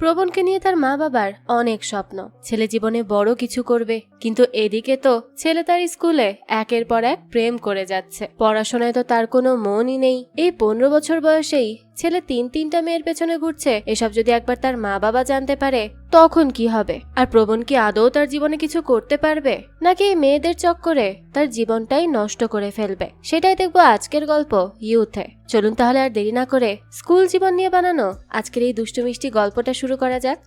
প্রবণকে নিয়ে তার মা বাবার অনেক স্বপ্ন, ছেলে জীবনে বড় কিছু করবে, কিন্তু এদিকে তো ছেলে তার স্কুলে একের পর এক প্রেম করে যাচ্ছে। পড়াশোনায় তো তার কোনো মনই নেই। এই 15 বছর বয়সেই ছেলে তিনটা মেয়ের পেছনে ঘুরছে। এসব যদি একবার তার মা বাবা জানতে পারে তখন কি হবে? আর প্রবণ কি আদৌ তার জীবনে কিছু করতে পারবে, নাকি এই মেয়েদের চক্করে তার জীবনটাই নষ্ট করে ফেলবে? সেটাই দেখবো আজকের গল্প ইউথে। চলুন তাহলে আর দেরি না করে স্কুল জীবন নিয়ে বানানো আজকের এই দুষ্টু মিষ্টি গল্পটা শুরু করা যাক।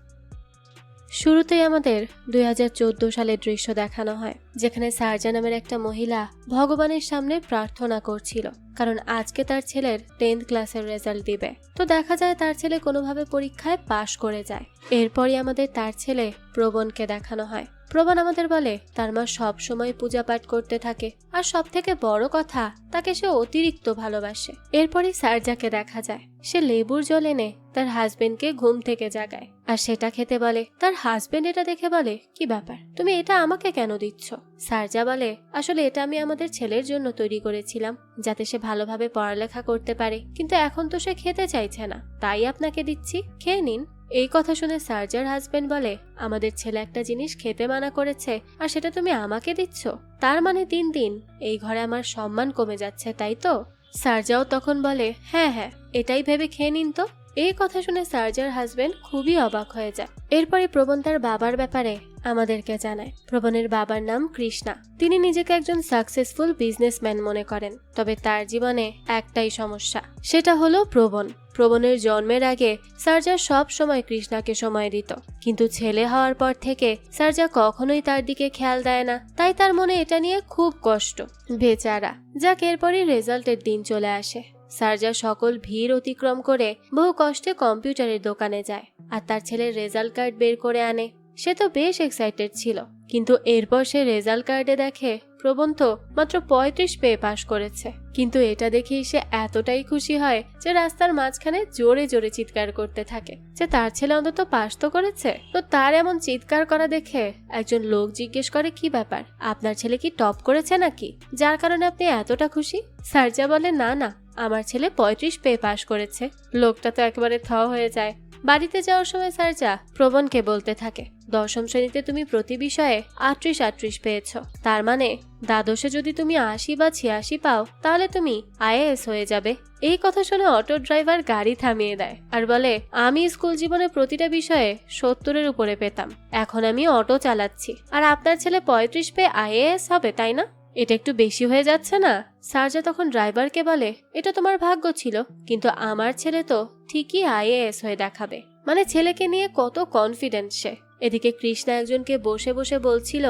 শুরুতেই আমাদের 2014 সালের দৃশ্য দেখানো হয়, যেখানে সারজা নামের একটা মহিলা ভগবানের সামনে প্রার্থনা করছিল, কারণ আজকে তার ছেলের 10th ক্লাসের রেজাল্ট দিবে। তো দেখা যায় তার ছেলে কোনোভাবে পরীক্ষায় পাশ করে যায়। এরপরই আমাদের তার ছেলে প্রবণকে দেখানো হয়। প্রবণ আমাদের বলে তার মা সব সময় পূজা পাঠ করতে থাকে, আর সব থেকে বড় কথা তাকে সে অতিরিক্ত ভালোবাসে। এরপরই সারজাকে দেখা যায় সে লেবুর জল এনে তার হাজবেন্ডকে ঘুম থেকে জাগায়, আর সেটা খেতে বলে। তার হাজবেন্ড এটা দেখে বলে, কি ব্যাপার, তুমি এটা আমাকে কেন দিচ্ছ? সারজা বলে, আসলে এটা আমি আমাদের ছেলের জন্য তৈরি করেছিলাম, যাতে সে ভালোভাবে পড়ালেখা করতে পারে, কিন্তু এখন তো সে খেতে চাইছে না, তাই আপনাকে দিচ্ছি, খেয়ে নিন। এই কথা শুনে সারজার হাজবেন্ড বলে, আমাদের ছেলে একটা জিনিস খেতে মানা করেছে, আর সেটা তুমি আমাকে দিচ্ছ? তার মানে দিন দিন এই ঘরে আমার সম্মান কমে যাচ্ছে, তাই তো? সারজাও তখন বলে, হ্যাঁ হ্যাঁ, এটাই ভেবে খেয়ে নিন তো। এই কথা শুনে সারজার হাজবেন্ড খুবই অবাক হয়ে যায়। এরপরে প্রবণ তার বাবার ব্যাপারে আমাদেরকে জানায়। প্রবণের বাবার নাম কৃষ্ণা। তিনি নিজেকে একজন সাকসেসফুল বিজনেসম্যান মনে করেন, তবে তার জীবনে একটাই সমস্যা, সেটা হলো প্রবণ। প্রবণের জন্মের আগে সারজা সব সময় কৃষ্ণাকে সময় দিত, কিন্তু ছেলে হওয়ার পর থেকে সারজা কখনোই তার দিকে খেয়াল দেয় না, তাই তার মনে এটা নিয়ে খুব কষ্ট। বেচারা। যাক, এরপরই রেজাল্টের দিন চলে আসে। সারজা সকল ভিড় অতিক্রম করে বহু কষ্টে কম্পিউটারের দোকানে যায়, আর তার ছেলের রেজাল্ট কার্ড বের করে আনে। সে তো বেশ এক্সাইটেড ছিল, কিন্তু এরপর সে রেজাল্ট কার্ডে দেখে প্রবণ তো মাত্র 35 পেয়ে পাশ করেছে। কিন্তু এটা দেখেই সে এতটাই খুশি হয় যে রাস্তার মাঝখানে জোরে জোরে চিৎকার করতে থাকে যে তার ছেলে অন্তত পাশ তো করেছে। তো তার এমন চিৎকার করা দেখে একজন লোক জিজ্ঞেস করে, কি ব্যাপার, আপনার ছেলে কি টপ করেছে নাকি, যার কারণে আপনি এতটা খুশি? সারজা বলে, না না, আমার ছেলে 35 পেয়ে পাশ করেছে। লোকটা তো একেবারে থ হয়ে যায়। বাড়িতে যাওয়ার সময় সারজা প্রবণকে বলতে থাকে, 10ম শ্রেণীতে তুমি প্রতি বিষয়ে 38 পেয়েছ, তার মানে দ্বাদশে যদি তুমি 80 বা 86 পাও তাহলে তুমি IAS হয়ে যাবে। এই কথা শুনে অটো ড্রাইভার গাড়ি থামিয়ে দেয় আর বলে, আমি স্কুল জীবনে প্রতিটা বিষয়ে 70-এর উপরে পেতাম, এখন আমি অটো চালাচ্ছি, আর আপনার ছেলে 35 পেয়ে IAS হবে, তাই না? এটা একটু বেশি হয়ে যাচ্ছে না? সারজা তখন ড্রাইভারকে বলে, এটা তোমার ভাগ্য ছিল, কিন্তু আমার ছেলে তো ঠিকই IAS হয়ে দেখাবে। মানে ছেলেকে নিয়ে কত কনফিডেন্স সে। এদিকে কৃষ্ণা একজনকে বসে বসে বলছিল,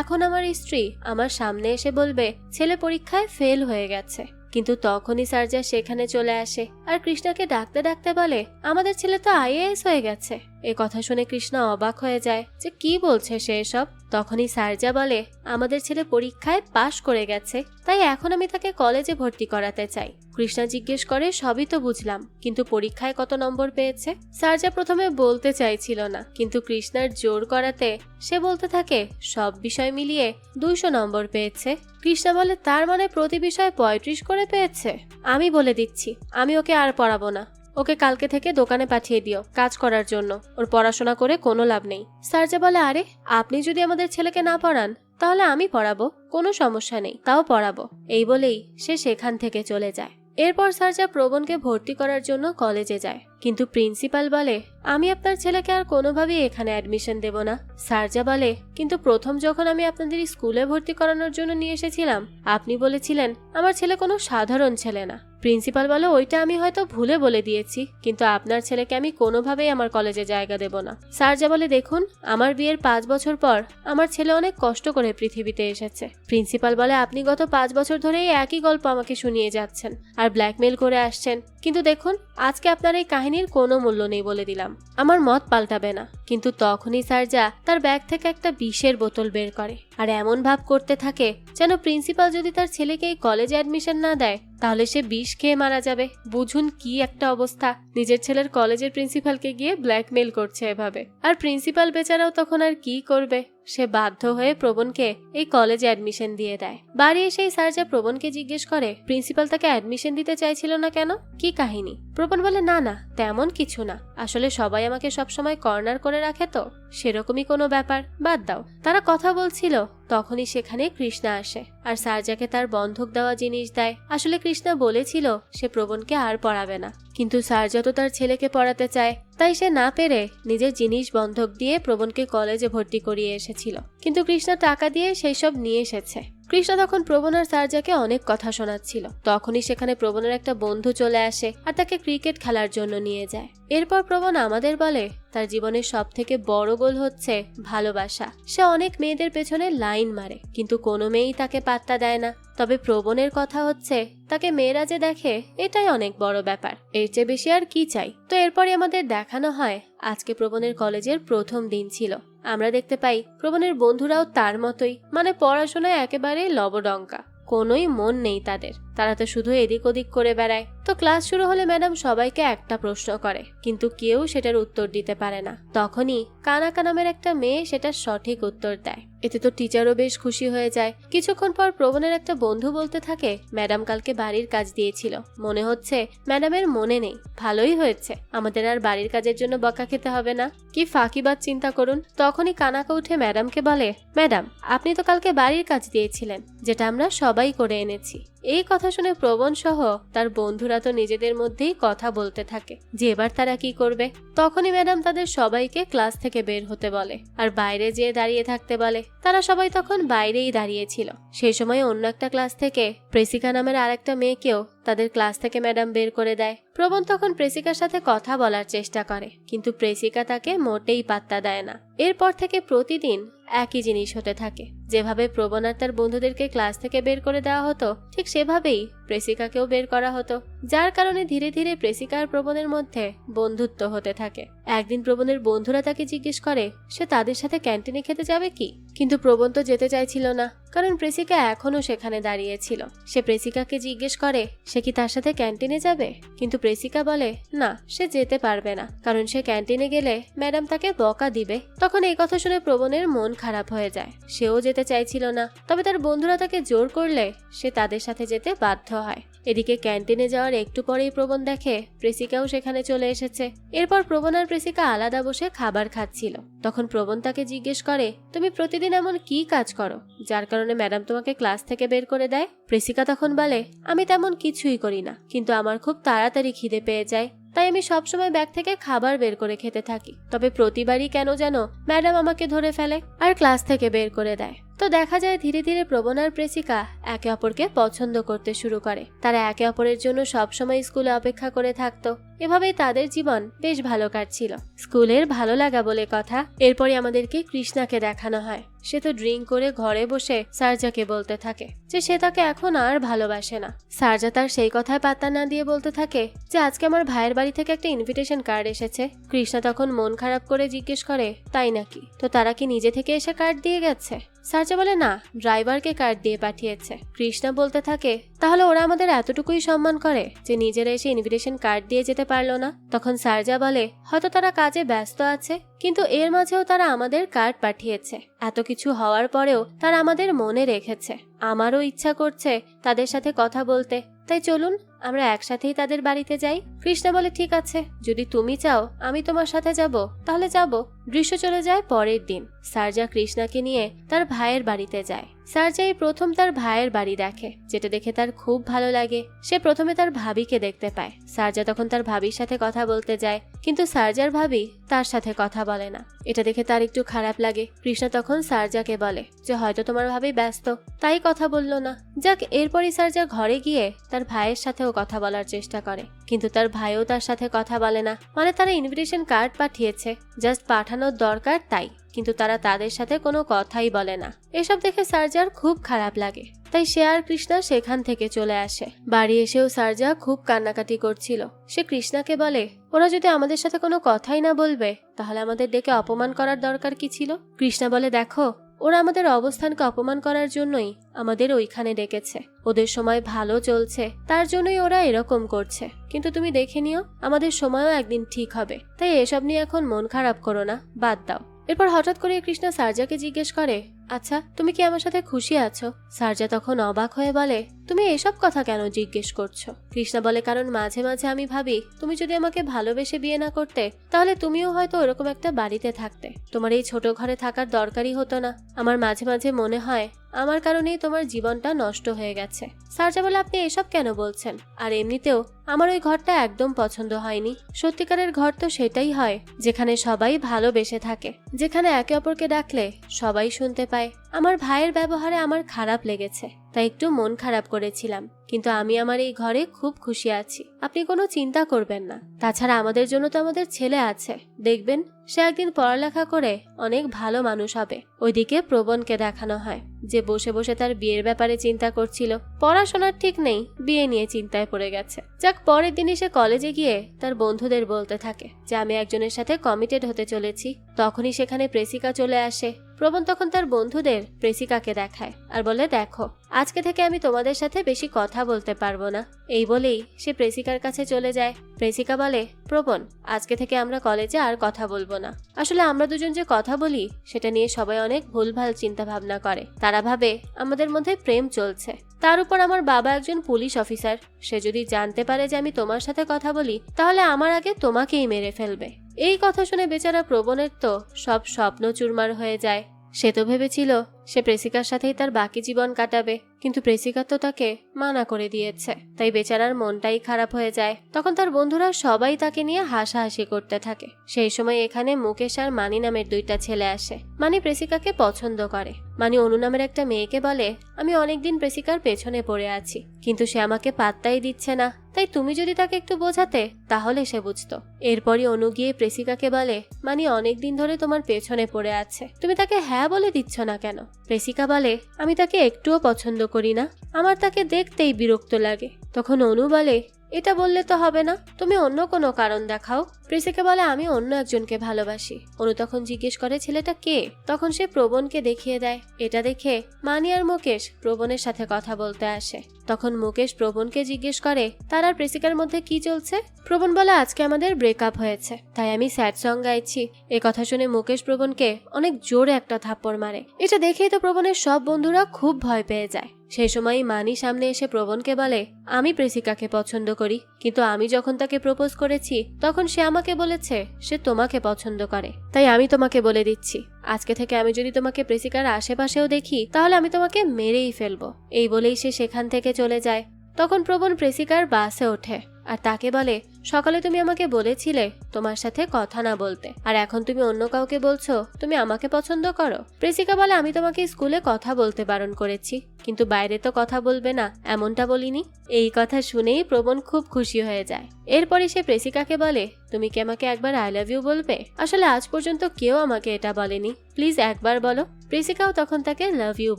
এখন আমার স্ত্রী আমার সামনে এসে বলবে ছেলে পরীক্ষায় ফেল হয়ে গেছে, কিন্তু তখনই সারজা সেখানে চলে আসে আর কৃষ্ণাকে ডাকতে ডাকতে বলে, আমাদের ছেলে তো IAS হয়ে গেছে। এ কথা শুনে কৃষ্ণা অবাক হয়ে যায় যে কি বলছে সে এসব। তখনই সারজা বলে, আমাদের ছেলে পরীক্ষায় পাশ করে গেছে, তাই এখন আমি তাকে কলেজে ভর্তি করাতে চাই। কৃষ্ণা জিজ্ঞেস করে, সবই তো বুঝলাম, কিন্তু পরীক্ষায় কত নম্বর পেয়েছে? সারজা প্রথমে বলতে চাইছিল না, কিন্তু কৃষ্ণার জোর করাতে সে বলতে থাকে, সব বিষয় মিলিয়ে 200 নম্বর পেয়েছে। কৃষ্ণা বলে, তার মানে প্রতি বিষয়ে 35 করে পেয়েছে? আমি বলে দিচ্ছি, আমি ওকে আর পড়াবো না, ওকে কালকে থেকে দোকানে পাঠিয়ে দিও কাজ করার জন্য, ওর পড়াশোনা করে কোনো লাভ নেই। সারজা বলে, আরে আপনি যদি আমাদের ছেলেকে না পড়ান তাহলে আমি পড়াবো, কোনো সমস্যা নেই, তাও পড়াবো। এই বলেই সে সেখান থেকে চলে যায়। এরপর সারজা প্রবণকে ভর্তি করার জন্য কলেজে যায়, কিন্তু প্রিন্সিপাল বলে, আমি আপনার ছেলেকে আর কোনোভাবেই এখানে অ্যাডমিশন দেব না। সারজা বলে, কিন্তু প্রথম যখন আমি আপনাদের স্কুলে ভর্তি করানোর জন্য নিয়ে এসেছিলাম আপনি বলেছিলেন আমার ছেলে কোনো সাধারণ ছেলে না। প্রিন্সিপাল বলে, ওইটা আমি হয়তো ভুলে বলে দিয়েছি, কিন্তু আপনার ছেলেকে আমি কোনোভাবেই আমার কলেজে জায়গা দেব না। সারজা বলে, দেখুন, আমার বিয়ের 5 বছর পর আমার ছেলে অনেক কষ্ট করে পৃথিবীতে এসেছে। প্রিন্সিপাল বলে, আপনি গত 5 বছর ধরে এই একই গল্প আমাকে শুনিয়ে যাচ্ছেন আর ব্ল্যাকমেল করে আসছেন, কিন্তু দেখুন আজকে আপনার এই কাহিনীর কোনো মূল্য নেই বলে দিলাম, আমার মত পাল্টাবে না। কিন্তু তখনই সারজা তার ব্যাগ থেকে একটা বিষের বোতল বের করে আর এমন ভাব করতে থাকে যেন প্রিন্সিপাল যদি তার ছেলেকে এই কলেজে অ্যাডমিশন না দেয় তাহলে সে বিষ খেয়ে মারা যাবে। বুঝুন কি একটা অবস্থা, নিজের ছেলের কলেজের প্রিন্সিপালকে গিয়ে ব্ল্যাকমেল করছে এভাবে। আর প্রিন্সিপাল বেচারাও তখন আর কি করবে, সে বাধ্য হয়ে প্রবণকে এই কলেজে অ্যাডমিশন দিয়ে দেয়। বাড়ি এসেই সারজা প্রবণকে জিজ্ঞেস করে প্রিন্সিপাল তাকে অ্যাডমিশন দিতে চাইছিল না কেন, কি কাহিনী? প্রবণ বলে না না, তেমন কিছু না, আসলে সবাই আমাকে সবসময় কর্নার করে রাখে তো সেরকমই কোনো ব্যাপার, বাদ দাও। তারা কথা বলছিল তখনই সেখানে কৃষ্ণা আসে আর সারজাকে তার বন্ধক দেওয়া জিনিস দেয়। আসলে কৃষ্ণা বলেছিল সে প্রবণকে আর পড়াবে না, কিন্তু সারজা তো তার ছেলেকে পড়াতে চায়, তাই সে না পেরে নিজের জিনিস বন্ধক দিয়ে প্রবণকে কলেজে ভর্তি করিয়ে এসেছিল। কিন্তু কৃষ্ণা টাকা দিয়ে সেই সব নিয়ে এসেছে। কৃষ্ণা তখন প্রবণ আর সারজাকে অনেক কথা শোনাচ্ছিল। তখনই সেখানে প্রবণের একটা বন্ধু চলে আসে আর তাকে ক্রিকেট খেলার জন্য নিয়ে যায়। এরপর প্রবণ আমাদের বলে তার জীবনের সব থেকে বড় গোল হচ্ছে ভালোবাসা। সে অনেক মেয়েদের পেছনে লাইন মারে, কিন্তু কোনো মেয়েই তাকে পাত্তা দেয় না। তবে প্রবণের কথা হচ্ছে তাকে মেয়েরা যে দেখে এটাই অনেক বড় ব্যাপার, এর চেয়ে বেশি আর কি চাই। তো এরপরে আমাদের দেখানো হয় আজকে প্রবণের কলেজের প্রথম দিন ছিল। আমরা দেখতে পাই প্রবণের বন্ধুরাও তার মতোই, মানে পড়াশোনায় একেবারে লবডঙ্কা, কোনোই মন নেই তাদের, তারা তো শুধু এদিক ওদিক করে বেড়ায়। তো ক্লাস শুরু হলে ম্যাডাম সবাইকে একটা প্রশ্ন করে, কিন্তু কেউ সেটার উত্তর দিতে পারে না। তখনই কানাকা নামের একটা মেয়ে সেটার সঠিক উত্তর দেয়। এতে তো টিচারও বেশ খুশি হয়ে যায়। কিছুক্ষণ পর প্রবণের একটা বন্ধু বলতে থাকে ম্যাডাম কালকে বাড়ির কাজ দিয়েছিল, মনে হচ্ছে ম্যাডামের মনে নেই। ভালোই হয়েছে, আমাদের আর বাড়ির কাজের জন্য বকা খেতে হবে না। কি ফাঁকিবাদ চিন্তা করুন। তখনই কানাকা উঠে ম্যাডামকে বলে, ম্যাডাম আপনি তো কালকে বাড়ির কাজ দিয়েছিলেন, যেটা আমরা সবাই করে এনেছি। এই কথা শুনে প্রবণ সহ তার বন্ধুরা তো নিজেদের মধ্যেই কথা বলতে থাকে যে এবার তারা কি করবে। তখনই ম্যাডাম তাদের সবাইকে ক্লাস থেকে বের হতে বলে আর বাইরে যেয়ে দাঁড়িয়ে থাকতে বলে। তারা সবাই তখন বাইরেই দাঁড়িয়েছিল। সেই সময় অন্য একটা ক্লাস থেকে প্রেসিকা নামের আরেকটা মেয়েকেও তাদের ক্লাস থেকে ম্যাডাম বের করে দেয়। প্রবণ তখন প্রেসিকার সাথে কথা বলার চেষ্টা করে, কিন্তু প্রেসিকা তাকে মোটেই পাত্তা দেয় না। এরপর থেকে প্রতিদিন একই জিনিস হতে থাকে। যেভাবে প্রবণ আর তার বন্ধুদেরকে ক্লাস থেকে বের করে দেওয়া হতো, ঠিক সেভাবেই প্রেসিকাকেও বের করা হতো, যার কারণে ধীরে ধীরে প্রেসিকা আর প্রবণের মধ্যে বন্ধুত্ব হতে থাকে। একদিন প্রবণের বন্ধুরা তাকে জিজ্ঞেস করে সে তাদের সাথে ক্যান্টিনে খেতে যাবে কি, কিন্তু প্রবণ তো যেতে চাইছিল না, কারণ প্রেসিকা এখনো সেখানে দাঁড়িয়েছিল। সে প্রেসিকাকে জিজ্ঞেস করে সে কি তার সাথে ক্যান্টিনে যাবে, কিন্তু প্রেসিকা বলে না, সে যেতে পারবে না, কারণ সে ক্যান্টিনে গেলে ম্যাডাম তাকে বকা দিবে। তখন এই কথা শুনে প্রবণের মন খারাপ হয়ে যায়, সেও যেতে চাইছিল না, তবে তার বন্ধুরা তাকে জোর করলে সে তাদের সাথে যেতে বাধ্য হয়। এদিকে ক্যান্টিনে যাওয়ার একটু পরেই প্রবণ দেখে প্রেসিকাও সেখানে চলে এসেছে। এরপর প্রবণ আর প্রেসিকা আলাদা বসে খাবার খাচ্ছিল। তখন প্রবণ তাকে জিজ্ঞেস করে তুমি প্রতিদিন এমন কি কাজ করো যার কারণে ম্যাডাম তোমাকে ক্লাস থেকে বের করে দেয়? প্রেসিকা তখন বলে আমি তেমন কিছুই করি না, কিন্তু আমার খুব তাড়াতাড়ি খিদে পেয়ে যায়, তাই আমি সবসময় ব্যাগ থেকে খাবার বের করে খেতে থাকি। তবে প্রতিবারই কেন যেন ম্যাডাম আমাকে ধরে ফেলে আর ক্লাস থেকে বের করে দেয়। তো দেখা যায় ধীরে ধীরে প্রবণ আর প্রেসিকা একে অপরকে পছন্দ করতে শুরু করে। তারা একে অপরের জন্য সবসময় স্কুলে অপেক্ষা করে থাকতো। এভাবেই তাদের জীবন বেশ ভালো কাটছিল। স্কুলের ভালো লাগা বলে কথা। এরপরে আমাদেরকে কৃষ্ণাকে দেখানো হয়। সে তো ড্রিঙ্ক করে ঘরে বসে সারজাকে বলতে থাকে যে সে তাকে এখন আর ভালোবাসে না। সারজা তার সেই কথায় পাত্তা না দিয়ে বলতে থাকে যে আজকে আমার ভাইয়ের বাড়ি থেকে একটা ইনভিটেশন কার্ড এসেছে। কৃষ্ণা তখন মন খারাপ করে জিজ্ঞেস করে তাই নাকি, তো তারা কি নিজে থেকে এসে কার্ড দিয়ে গেছে? সারজা বলে না, ড্রাইভারকে কার্ড দিয়ে পাঠিয়েছে। কৃষ্ণা বলতে থাকে তাহলে ওরা আমাদের এতটুকুই সম্মান করে যে নিজেরা এসে ইনভিটেশন কার্ড দিয়ে যেতে পারলো না? তখন সারজা বলে হয়তো তারা কাজে ব্যস্ত আছে, কিন্তু এর মাঝেও তারা আমাদের কার্ড পাঠিয়েছে। এত কিছু হওয়ার পরেও তারা আমাদের মনে রেখেছে। আমারও ইচ্ছা করছে তাদের সাথে কথা বলতে, তাই চলুন আমরা একসাথেই তাদের বাড়িতে যাই। কৃষ্ণা বলে ঠিক আছে, যদি তুমি চাও আমি তোমার সাথে যাব তাহলে যাব। দৃশ্য চলে যায় পরের দিন। সারজা কৃষ্ণাকে নিয়ে তার ভাইয়ের বাড়িতে যায়। সারজা এই প্রথম তার ভাইয়ের বাড়ি দেখে, যেটা দেখে তার খুব ভালো লাগে। সে প্রথমে তার ভাবিকে দেখতে পায়। সারজা তখন তার ভাবির সাথে কথা বলতে যায়, কিন্তু সারজার ভাবি তার সাথে কথা বলে না। এটা দেখে তার একটু খারাপ লাগে। কৃষ্ণা তখন সারজাকে বলে যে হয়তো তোমার ভাবি ব্যস্ত তাই কথা বললো না। যাক, এরপরই সারজা ঘরে গিয়ে তার ভাইয়ের সাথেও কথা বলার চেষ্টা করে, কিন্তু তার ভাইও তার সাথে কথা বলে না। মানে তারা ইনভিটেশন কার্ড পাঠিয়েছে, জাস্ট পাঠানোর দরকার তাই, কিন্তু তারা তাদের সাথে কোনো কথাই বলে না। এসব দেখে সারজার খুব খারাপ লাগে, তাই সে আর কৃষ্ণা সেখান থেকে চলে আসে। বাড়ি এসেও সারজা খুব কান্নাকাটি করছিল। সে কৃষ্ণাকে বলে ওরা যদি আমাদের সাথে কোনো কথাই না বলবে তাহলে আমাদের ডেকে অপমান করার দরকার কি ছিল? কৃষ্ণা বলে দেখো, ওরা আমাদের অবস্থানকে অপমান করার জন্যই আমাদের ওইখানে ডেকেছে। ওদের সময় ভালো চলছে তার জন্যই ওরা এরকম করছে, কিন্তু তুমি দেখে নিও আমাদের সময়ও একদিন ঠিক হবে। তাই এসব নিয়ে এখন মন খারাপ করো না, বাদ দাও। এরপর হঠাৎ করে কৃষ্ণা সার্জাকে জিজ্ঞেস করে, আচ্ছা তুমি কি আমার সাথে খুশি আছো? সার্জা তখন অবাক হয়ে বলে, তুমি এসব কথা কেন জিজ্ঞেস করছো? কৃষ্ণা বলে, কারণ মাঝে মাঝে আমি ভাবি তুমি যদি আমাকে ভালোবেসে বিয়ে না করতে তাহলে তুমিও হয়তো ওরকম একটা বাড়িতে থাকতে, তোমার এই ছোট ঘরে থাকার দরকারই হতো না। আমার মাঝে মাঝে মনে হয় আমার কারণেই তোমার জীবনটা নষ্ট হয়ে গেছে। সার্জা বলে, আপনি এসব কেন বলছেন? আর এমনিতেও আমার ওই ঘরটা একদম পছন্দ হয়নি। সত্যিকারের ঘর তো সেটাই হয় যেখানে সবাই ভালোবেসে থাকে, যেখানে একে অপরকে ডাকলে সবাই শুনতে পায়। আমার ভাইয়ের ব্যবহারে আমার খারাপ লেগেছে, তাই একটু মন খারাপ করেছিলাম, কিন্তু আমি আমার এই ঘরে খুব খুশি আছি, আপনি কোনো চিন্তা করবেন না। তাছাড়া আমাদের জন্য তো আমাদের ছেলে আছে, দেখবেন সে একদিন পড়ালেখা করে অনেক ভালো মানুষ হবে। ওইদিকে প্রবণকে দেখানো হয় যে বসে বসে তার বিয়ের ব্যাপারে চিন্তা করছিল, পড়াশোনার ঠিক নেই, বিয়ে নিয়ে চিন্তায় পড়ে গেছে। যাক, পরের দিনই সে কলেজে গিয়ে তার বন্ধুদের বলতে থাকে যে আমি একজনের সাথে কমিটেড হতে চলেছি। তখনই সেখানে প্রেসিকা চলে আসে। প্রবণ তখন তার বন্ধুদের প্রেসিকাকে দেখায় আর বলে, দেখো আজকে থেকে আমি তোমাদের সাথে বেশি কথা বলতে পারবো না। এই বলেই সে প্রেসিকার কাছে চলে যায়। প্রেসিকা বলে, প্রবণ আজকে থেকে আমরা কলেজে আর কথা বলবো না। আসলে আমরা দুজন যে কথা বলি সেটা নিয়ে সবাই অনেক ভুলভাল চিন্তা ভাবনা করে। তারা ভাবে আমাদের মধ্যে প্রেম চলছে। তার উপর আমার বাবা একজন পুলিশ অফিসার, সে যদি জানতে পারে যে আমি তোমার সাথে কথা বলি তাহলে আমার আগে তোমাকেই মেরে ফেলবে। এই কথা শুনে বেচারা প্রবণের তো সব স্বপ্ন চুরমার হয়ে যায়। সে তো ভেবেছিল সে প্রেসিকার সাথেই তার বাকি জীবন কাটাবে, কিন্তু প্রেসিকা তো তাকে মানা করে দিয়েছে, তাই বেচারার মনটাই খারাপ হয়ে যায়। তখন তার বন্ধুরা সবাই তাকে নিয়ে হাসাহাসি করতে থাকে। সেই সময় এখানে মুকেশ আর মানি নামের দুইটা ছেলে আসে। মানি প্রেসিকাকে পছন্দ করে। মানি অনু নামের একটা মেয়েকে বলে, আমি অনেকদিন প্রেসিকার পেছনে পড়ে আছি, কিন্তু সে আমাকে পাত্তাই দিচ্ছে না, তাই তুমি যদি তাকে একটু বোঝাতে তাহলে সে বুঝতো। এরপরই অনু গিয়ে প্রেসিকাকে বলে, মানি অনেকদিন ধরে তোমার পেছনে পড়ে আছে, তুমি তাকে হ্যাঁ বলে দিচ্ছ না কেন? প্রেসিকা বলে, আমি তাকে একটুও পছন্দ করি না, আমার তাকে দেখতেই বিরক্ত লাগে। তখন অনু বলে, এটা বললে তো হবে না, তুমি অন্য কোনো কারণ দেখাও। প্রেসিকা বলে, আমি অন্য একজনকে ভালোবাসি। অনু তখন জিজ্ঞেস করে, ছেলেটা কে? তখন সে প্রবণকে দেখিয়ে দেয়। এটা দেখে মানি আর মুকেশ প্রবণের সাথে কথা বলতে আসে। তখন মুকেশ প্রবণকে জিজ্ঞেস করে, তার আর প্রেসিকার মধ্যে কি চলছে? প্রবণ বলে, আজকে আমাদের ব্রেকআপ হয়েছে, তাই আমি স্যাড সং গাইছি। এ কথা শুনে মুকেশ প্রবণকে অনেক জোরে একটা থাপ্পড় মারে। এটা দেখেই তো প্রবণের সব বন্ধুরা খুব ভয় পেয়ে যায়। সেই সময় মানি সামনে এসে প্রবণকে বলে, আমি প্রেসিকাকে পছন্দ করি, কিন্তু আমি যখন তাকে প্রপোজ করেছি তখন সে আমাকে বলেছে সে তোমাকে পছন্দ করে, তাই আমি তোমাকে বলে দিচ্ছি আজকে থেকে আমি যদি তোমাকে প্রেসিকার আশেপাশেও দেখি তাহলে আমি তোমাকে মেরেই ফেলবো। এই বলেই সে সেখান থেকে চলে যায়। তখন প্রবণ প্রেসিকার বাসে ওঠে আর তাকে বলে, সকালে তুমি আমাকে বলেছিলে তোমার সাথে কথা না বলতে, আর এখন তুমি অন্য কাউকে বলছো তুমি আমাকে পছন্দ করো। প্রেসিকা বলে, আমি তোমাকে স্কুলে কথা বলতে বারণ করেছি, কিন্তু বাইরে তো কথা বলবে না এমনটা বলিনি। এই কথা শুনেই প্রবণ খুব খুশি হয়ে যায়। এরপরই সে প্রেসিকাকে বলে, তুমি কি আমাকে একবার আই লাভ ইউ বলবে? আসলে আজ পর্যন্ত কেউ আমাকে এটা বলেনি, প্লিজ একবার বলো। প্রেসিকাও তখন তাকে লাভ ইউ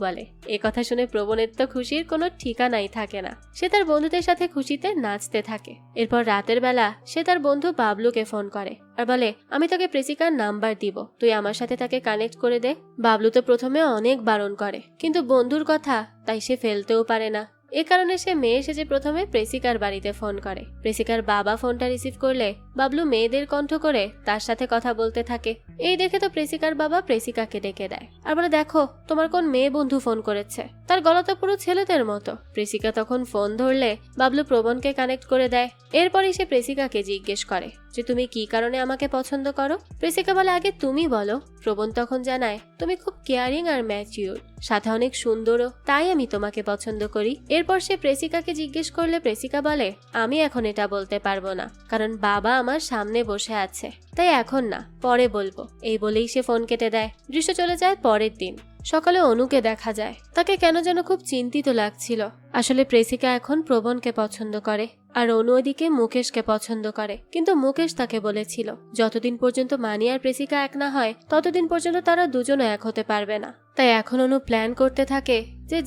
বলে। এ কথা শুনে প্রবণের তো খুশির কোনো ঠিকানাই থাকে না। সে তার বন্ধুদের সাথে খুশিতে নাচতে থাকে। এরপর রাতের বেলা সে তার বন্ধু বাবলুকে ফোন করে আর বলে, আমি তোকে প্রেসিকার নাম্বার দিব, তুই আমার সাথে তাকে কানেক্ট করে দে। বাবলু তো প্রথমে অনেক বারণ করে, কিন্তু বন্ধুর কথা তাই সে ফেলতেও পারে না। এ কারণে সে মেয়ে এসেছে প্রথমে প্রেসিকার বাড়িতে ফোন করে। প্রেসিকার বাবা ফোনটা রিসিভ করলে বাবলু মেয়েদের কণ্ঠ করে তার সাথে কথা বলতে থাকে। এই দেখে তো প্রেসিকার বাবা প্রেসিকাকে ডেকে দেয় আর বলে, দেখো তোমার কোন মেয়ে বন্ধু ফোন করেছে, তার গলা তো পুরো ছেলেদের মতো। প্রেসিকা তখন ফোন ধরলে বাবলু প্রবণকে কানেক্ট করে দেয়। এরপরই সে প্রেসিকাকে জিজ্ঞেস করে যে তুমি কি কারণে আমাকে পছন্দ করো। প্রেসিকা বলে, আগে তুমি বলো। প্রবণ তখন জানায়, তুমি খুব কেয়ারিং আর ম্যাচিউর, সাথে অনেক সুন্দরও, তাই আমি তোমাকে পছন্দ করি। এরপর সে প্রেসিকাকে জিজ্ঞেস করলে প্রেসিকা বলে, আমি এখন এটা বলতে পারবো না, কারণ বাবা আমার সামনে বসে আছে, তাই এখন না, পরে বলবো। এই বলেই সে ফোন কেটে দেয়। দৃশ্য চলে যায় পরের দিন। সকালে অনুকে দেখা যায়। তাকে কেন যেন খুব চিন্তিত লাগছিল। আসলে প্রেসিকা এখন প্রবণকে পছন্দ করে আর অনু ওদিকে মুকেশকে পছন্দ করে, কিন্তু মুকেশ তাকে বলেছিল যতদিন পর্যন্ত মানি আর প্রেসিকা এক না হয় ততদিন পর্যন্ত তারা দুজনও এক হতে পারবে না। তাই এখন অনু প্ল্যান করতে থাকে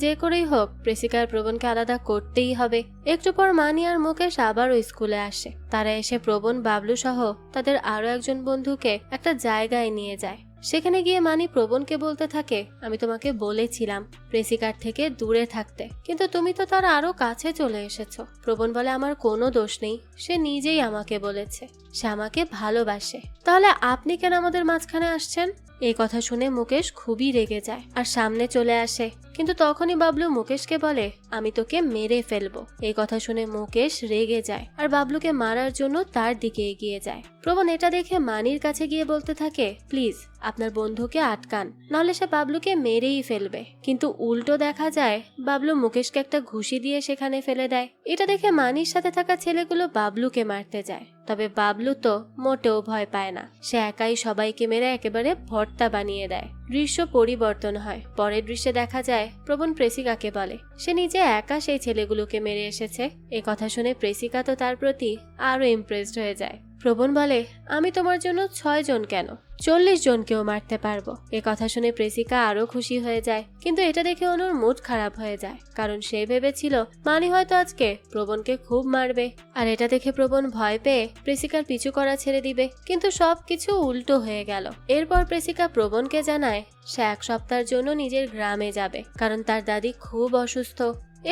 যে করেই হোক প্রেসিকা আর প্রবণকে আলাদা করতেই হবে। একটু পর মানি আর মুকেশ আবারও স্কুলে আসে। তারা এসে প্রবণ, বাবলু সহ তাদের আরো একজন বন্ধুকে একটা জায়গায় নিয়ে যায়। সেখানে গিয়ে মানি প্রবণকে বলতে থাকে, আমি তোমাকে বলেছিলাম প্রেসিকার থেকে দূরে থাকতে, কিন্তু তুমি তো তার আরো কাছে চলে এসেছো। প্রবণ বলে, আমার কোনো দোষ নেই, সে নিজেই আমাকে বলেছে। সে আমাকে ভালোবাসে। তাহলে আপনি কেন আমাদের মাঝখানে আসছেন? এই কথা শুনে মুকেশ খুবই রেগে যায় আর সামনে চলে আসে, কিন্তু তখনই বাবলু মুকেশকে বলে, আমি তোকে মেরে ফেলবো। এই কথা শুনে মুকেশ রেগে যায় আর বাবলুকে মারার জন্য তার দিকে এগিয়ে যায়। প্রবণ এটা দেখে মানির কাছে গিয়ে বলতে থাকে, প্লিজ আপনার বন্ধুকে আটকান, নাহলে সে বাবলুকে মেরেই ফেলবে। কিন্তু উল্টো দেখা যায় বাবলু মুকেশকে একটা ঘুষি দিয়ে সেখানে ফেলে দেয়। এটা দেখে মানির সাথে থাকা ছেলেগুলো বাবলুকে মারতে যায়, তবে বাবলু তো মোটেও ভয় পায় না। সে একাই সবাইকে মেরে একেবারে ভর্তা বানিয়ে দেয়। দৃশ্য পরিবর্তন হয়। পরের দৃশ্যে দেখা যায় প্রবণ প্রেসিকাকে বলে সে নিজে একা সেই ছেলেগুলোকে মেরে এসেছে। এ কথা শুনে প্রেসিকা তো তার প্রতি আরো ইমপ্রেসড হয়ে যায়। প্রবণ বলে, আমি তোমার জন্য 6 জন কেন 40 জনকেও মারতে পারবো। এ কথা শুনে প্রেসিকা আরো খুশি হয়ে যায়, কিন্তু এটা দেখে অনুর মুড খারাপ হয়ে যায়, কারণ সে ভেবেছিল মানি হয়তো আজকে প্রবণকে খুব মারবে। আর এটা দেখে প্রবণ ভয় পেয়ে প্রেসিকার পিছু করা ছেড়ে দিবে, কিন্তু সবকিছু উল্টো হয়ে গেল। এরপর প্রেসিকা প্রবণকে জানায় সে 1 সপ্তাহের জন্য নিজের গ্রামে যাবে, কারণ তার দাদি খুব অসুস্থ।